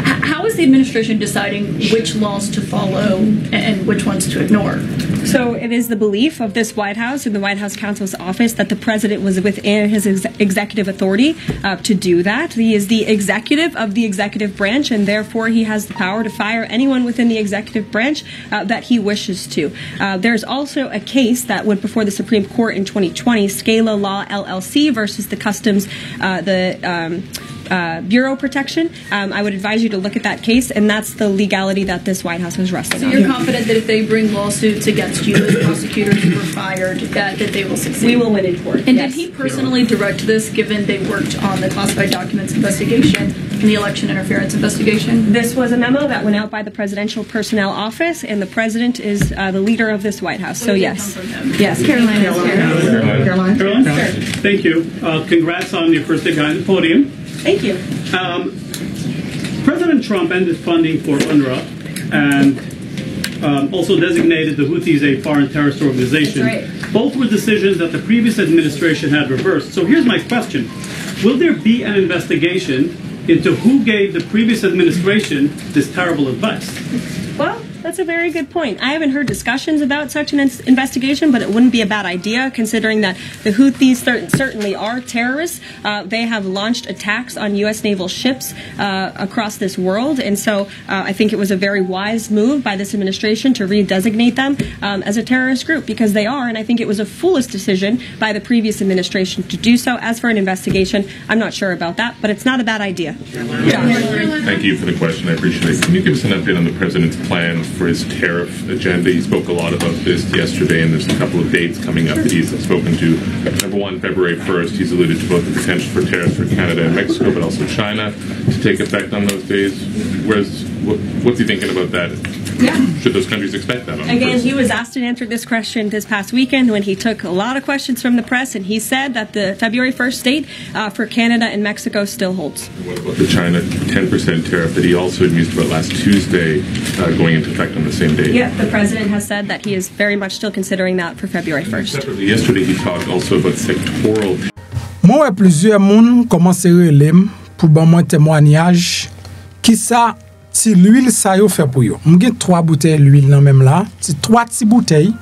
How is the administration deciding which laws to follow and which ones to ignore? So it is the belief of this White House and the White House counsel's office that the president was within his executive authority to do that. He is the executive of the executive branch, and therefore he has the power to fire anyone within the executive branch that he wishes to. There's also a case that went before the Supreme Court in 2020, Scala Law LLC versus the Customs, Bureau Protection. I would advise you to look at that case, and that's the legality that this White House was resting on. So you're confident that if they bring lawsuits against you, the prosecutors who were fired, that they will succeed? We will win in court. And did he personally direct this, given they worked on the classified documents investigation and the election interference investigation? This was a memo that went out by the Presidential Personnel Office, and the president is the leader of this White House. So yes. Yes. Caroline. Caroline? Thank you. Congrats on your first day behind the podium. Thank you. President Trump ended funding for UNRWA and also designated the Houthis a foreign terrorist organization. That's right. Both were decisions that the previous administration had reversed. So here's my question. Will there be an investigation into who gave the previous administration this terrible advice? Well, that's a very good point. I haven't heard discussions about such an investigation, but it wouldn't be a bad idea considering that the Houthis certainly are terrorists. They have launched attacks on U.S. naval ships across this world, and so I think it was a very wise move by this administration to redesignate them as a terrorist group, because they are, and I think it was a foolish decision by the previous administration to do so. As for an investigation, I'm not sure about that, but it's not a bad idea. Thank you for the question. I appreciate it. Can you give us an update on the president's plan for his tariff agenda? He spoke a lot about this yesterday, and there's a couple of dates coming up that he's spoken to. Number one, February 1st, he's alluded to both the potential for tariffs for Canada and Mexico, but also China to take effect on those days. What's he thinking about that? Yeah. Should those countries expect that? Again, he was asked and answered this question this past weekend when he took a lot of questions from the press, and he said that the February 1st date for Canada and Mexico still holds. What about the China 10% tariff that he also mused about last Tuesday going into effect on the same day? Yeah, the president has said that he is very much still considering that for February 1st. Separately, yesterday he talked also about sectoral. Moi, plusieurs moun commencé relem pour ban moi témoignage qui ça ti l'huile ça yo fait pour yo. M'gen 3 bouteilles d'huile nan même là, ti 3 ti bouteilles.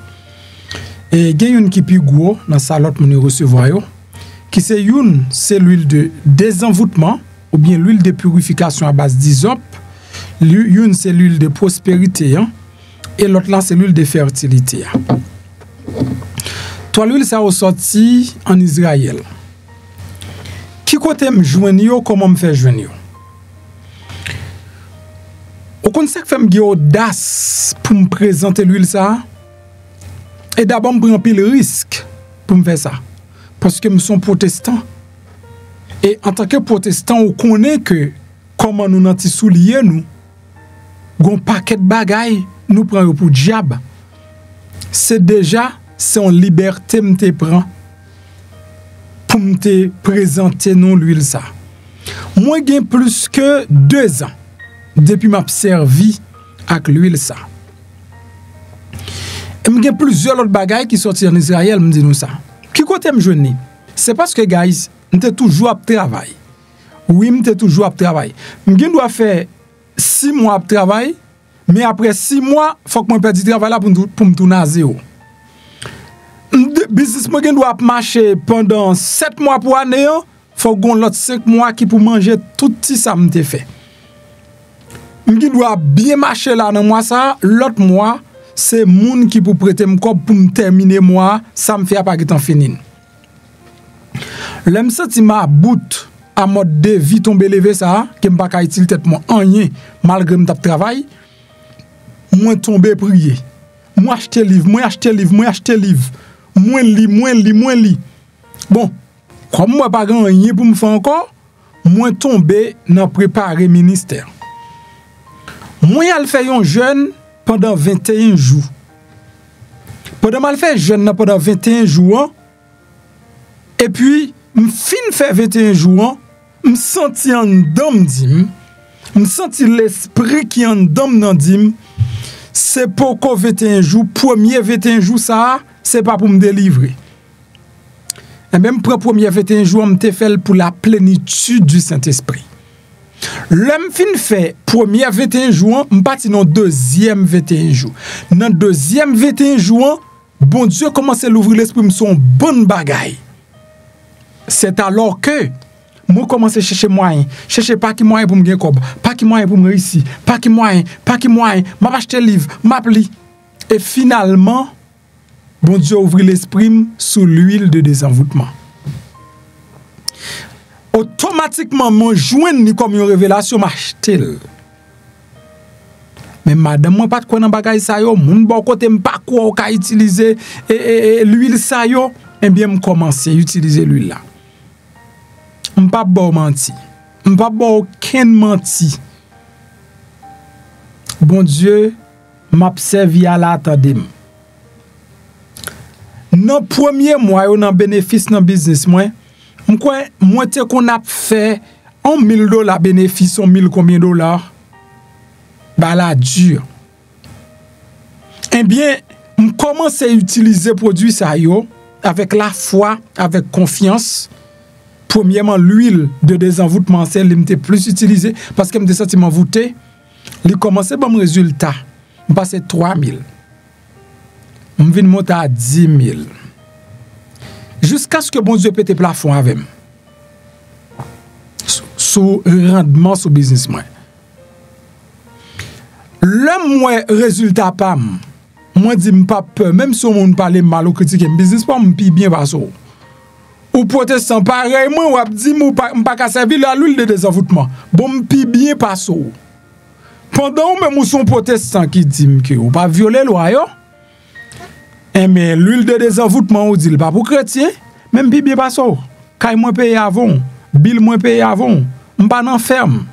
Et gen yon qui pi gros dans sa lot moun recevoir yo. Qui c'est une, c'est l'huile de désenvoûtement ou bien l'huile de purification à base d'hysope. Une c'est l'huile de prospérité hein, et l'autre là c'est l'huile de fertilité. Toi l'huile ça ressorti en Israël. Qui côté me joindre yo, comment me faire joindre yo? Au conseil fait me audace pour me présenter l'huile ça. Et d'abord me prendre pile risque pour me faire ça. Parce que nous sommes protestants. Et en tant que protestants, on connaît que comment nous n'en soulier nous, gon paquet de bagaille nous prend pour diable. C'est déjà son liberté me te prend pour me te présenter non l'huile ça. Moi j'ai plus que 2 ans depuis m'a servi avec l'huile ça. Et j'ai plusieurs autres bagailles qui sortent en Israël me dit nous ça. Qui côté me joindre? C'est parce que guys, m'était toujours à travail. Oui, m'était toujours à travail. M'gen doit faire 6 mois de travail, mais après 6 mois, faut que moi perde travail là pour me tourner à zéro. Business moi doit marcher pendant 7 mois pour année, faut gon l'autre 5 mois qui pour manger tout petit ça m'était fait. M'gen doit bien marcher là dans mois ça, l'autre mois c'est moun qui pour prêter m'cop pour me terminer moi, ça me fait pas que temps fini. L'em senti ma bout à mode de vie tomber lever ça, que m'pa ka utile tête moi rien malgré m'tap travail. Moi tomber prier. Moi acheter livre, Moins li. Bon, comme moi pas grand rien pour me faire encore, moi tomber dans préparer ministère. Moi al fait un jeûne pendant 21 jours. Pendant mal fait jeûne pendant 21 jours. Et puis, fin fait 21 jours, me senti en dedans me dit me senti l'esprit qui en dame nan dim, c'est pour qu'on 21 jours, premier 21 jours ça, c'est pas pour me délivrer. Et même pour premier 21 jours, me te fait pour la plénitude du Saint-Esprit. L'homme fin fait premier 21 jours, me parti dans deuxième 21 jours. Dans deuxième 21 jours, bon Dieu commence à l'ouvrir l'esprit, me son bonne bagaille. C'est alors que moi commence à chercher moyen, chercher pas qui moyen pour me gagner cob, pas qui moyen pour me réussir, pas qui moyen, m'a acheté livre, m'a pli. Et finalement, bon Dieu ouvre l'esprit sous l'huile de désenvoûtement. Automatiquement, mon joint comme une révélation m'acheté. Mais madame, moi pas de quoi dans bagay sa yo, moun bon côté m'pa quoi ou ka utiliser l'huile sa yo, et bien me commencer à utiliser l'huile là. M'pa bon menti. M'pa bon aucun menti. Bon Dieu m'a servi à l'attendem. Dans premier mois yo nan bénéfice dans business moi te qu'on a fait $1,000 bénéfice, 1,000 combien dollars? Bah la dure. Eh bien, je commence à utiliser produit ça yo avec la foi, avec confiance. Premièrement, l'huile de désenvoûtement, c'est l'imité plus utilisé parce que me senti m'envoûté. Il commençait bon résultat. Je passe 3,000. Je viens monter à 10,000. Jusqu'à ce que bon Dieu pète plafond avec moi. Sous rendement sur business moi. Le moins résultat pas moi dis pas peur même si on monde parler mal ou critiquer business pas m'pi bien pas ça. Ou protestant pareil moi ou dit m'pa ka servir la l'huile de désenvoûtement. Bon m'pi bien pas ça. Pendant même ou son protestant qui dit que ou pas violer loi yo. Mais l'huile de désenvoûtement ou dit pas pour chrétien même pi bien pas ça. Kay moi payer avant, bill moi payer avant, m'pa nan ferme.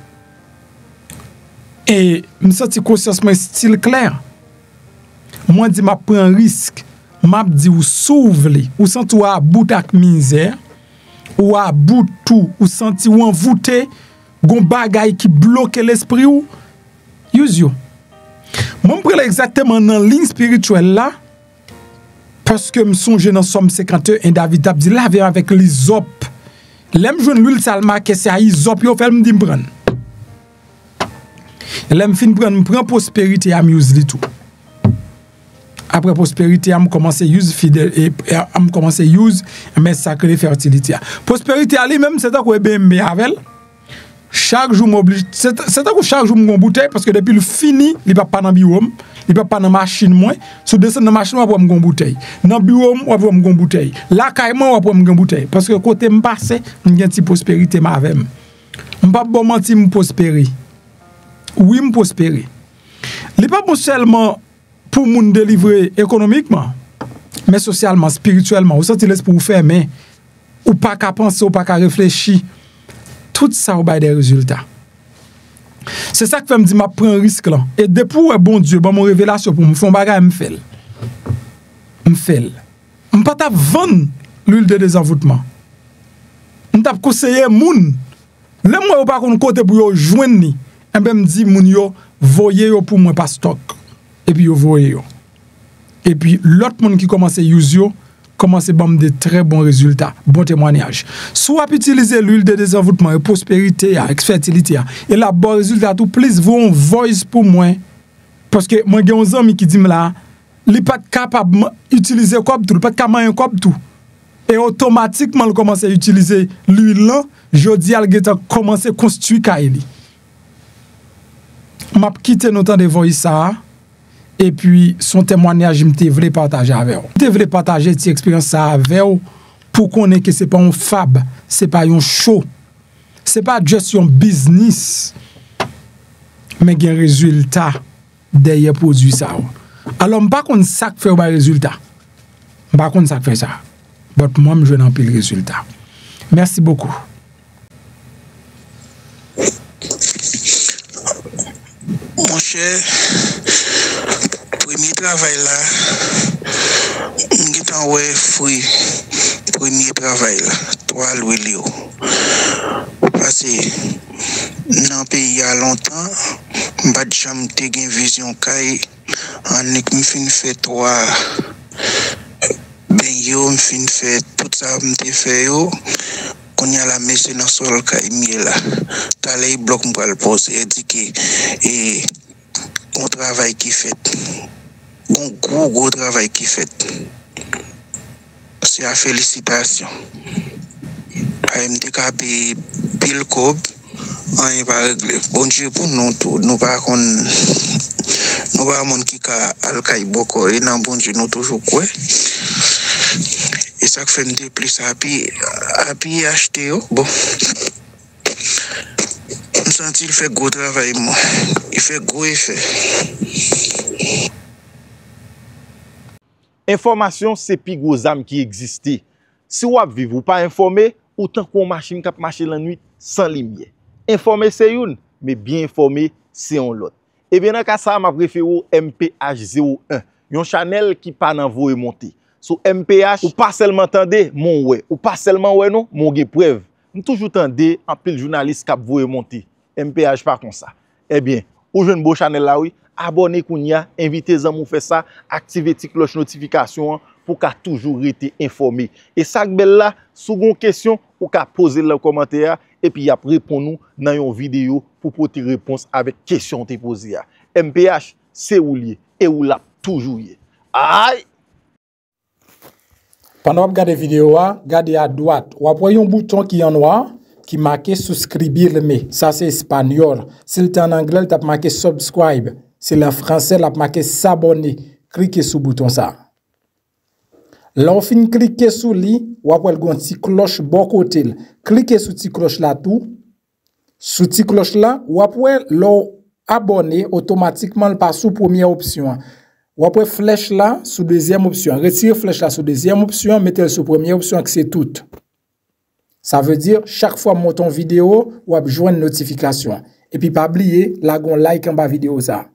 Et me senti conscience moi style clair. Moi dit m'a prend risque, m'a dit ou s'ouvre, ou senti ou à bout ak misère, ou à bout tout, ou senti ou envoûté, gon bagay qui bloque l'esprit ou use yo. Moi me prend exactement dans ligne spirituelle là parce que me songe dans Somme 51 et David a dit laver avec l'hysope. L'aime joindre l'huile salma que c'est à hysope yo fait me dit me prendre. L'aime fin prend prospérité à use li tout. Après prospérité, on commence à use fidèle et on commence à use mais sacré fertilité. Prospérité ali même c'est à quoi BMB avec chaque jour m'oblige c'est à quoi chaque jour m'gon bouteille parce que depuis le fini, il pas dans biome, il pas dans machine moins, sous descend dans machine on m'gon bouteille. Dans biome on va m'gon bouteille. Là caïman on va m'gon bouteille parce que côté m'passé, m'gen ti prospérité ma avec. M'pa bon menti m'prospérer. Oui, me prospérer. Il n'est pas bon seulement pour moun délivrer économiquement, mais socialement, spirituellement. Ou senti l'esprit pour faire, mais ou pas qu'à penser, ou pas qu'à réfléchir. Tout ça, ou ba des résultats. C'est ça que fait me dire, je prends un risque là. Et depuis, bon Dieu, bon, mon révélation pour me faire un bagage, me fait. Je ne pas vendre l'huile de désenvoûtement. Je ne conseiller moun. Le moi, ou pas qu'on côté pour joindre ni. Et bien, me dit, moun yo, voyez yo pour moi pas stock. Et puis, yo voyez yo. Et puis, l'autre monde qui commence à use yo, commence à bam de très bons résultats, bon témoignage. Soit utiliser l'huile de désenvoûtement et prospérité, et fertilité, et là, bon résultat, tout plus, vous voice pour moi. Parce que moi, j'ai un ami qui dit là, il n'est pas capable d'utiliser comme tout, il n'est pas capable de comme tout. Et automatiquement, il commence à utiliser l'huile là, je dis, il commence à construire Kaili. M'a quitté notre de voix ça et puis son témoignage me voulais partager avec vous. Je voulais partager cette expérience ça avec vous pour connaître que c'est pas un fab, c'est pas un show. C'est pas juste un business. Mais il y a un résultat derrière produit ça. Alors pas qu'on ça fait un résultat. Pas qu'on ça fait ça. Mais moi je n'en pile résultat. Merci beaucoup. Mon cher, premier travail là, on est fruit. Premier travail là, 3 louis. Parce que Dans le pays il y a longtemps, pas de jamais une vision kay en ek me fin fait 3 ben yo me fin fait tout ça me fait yo qu'on y a la messe dans sol kay mi là ta lay bloc me le poser dit que et on travail qui fait un gros travail qui fait c'est à félicitations AMD pile cob on va régler bon Dieu pour nous tout nous pas qu'on nous pas monde qui ka al kay boko et nan bon Dieu nous toujours quoi et ça fait me plus happy acheter bon on sent il fait gros travail moi il fait gros effet. Information c'est pi gros âme qui existe. Si vous vivez ou pas informé, autant qu'on machine qui marche la nuit sans lumière. Informé c'est une, mais bien informé c'est un l'autre. Et bien dans cas ça m'a préféré MPH01, un channel qui pas nan voye monter. Sur MPH ou pas seulement entendre mon ouais, ou pas seulement ouais non, mon gen preuve. Nous toujours tendez en pile journaliste qui voye monter. MPH pas comme ça. Eh bien, ou jeune beau channel là oui, abonnez kounya, invitez en faire ça, activez la cloche notification pour qu'à toujours été informé. Et ça belle là, sous une question ou qu'à poser le commentaire et puis après répond nous dans une vidéo pour porter réponse avec question te posée. MPH c'est ou lié et ou l'a toujours lié. Aïe. Pendant que vous regardez la vidéo, regardez à droite, vous voyez un bouton qui est en noir qui marque souscribir mais ça c'est espagnol. Si c'est en anglais, il marqué subscribe. Si c'est en français, il marqué s'abonner. Cliquez sur le bouton ça. Là, on finit cliquer sur lui, ou après une petite cloche bon côté. Cliquez sur cette cloche là tout. Sur cette cloche là, ou après abonner automatiquement le passe sous première option. Ou après flèche là sous deuxième option. Retirez flèche là sous deuxième option, mettez-le sur première option que c'est tout. Ça veut dire chaque fois monter une vidéo, ou joindre une notification. Et puis pas oublier, là, on like en bas vidéo ça.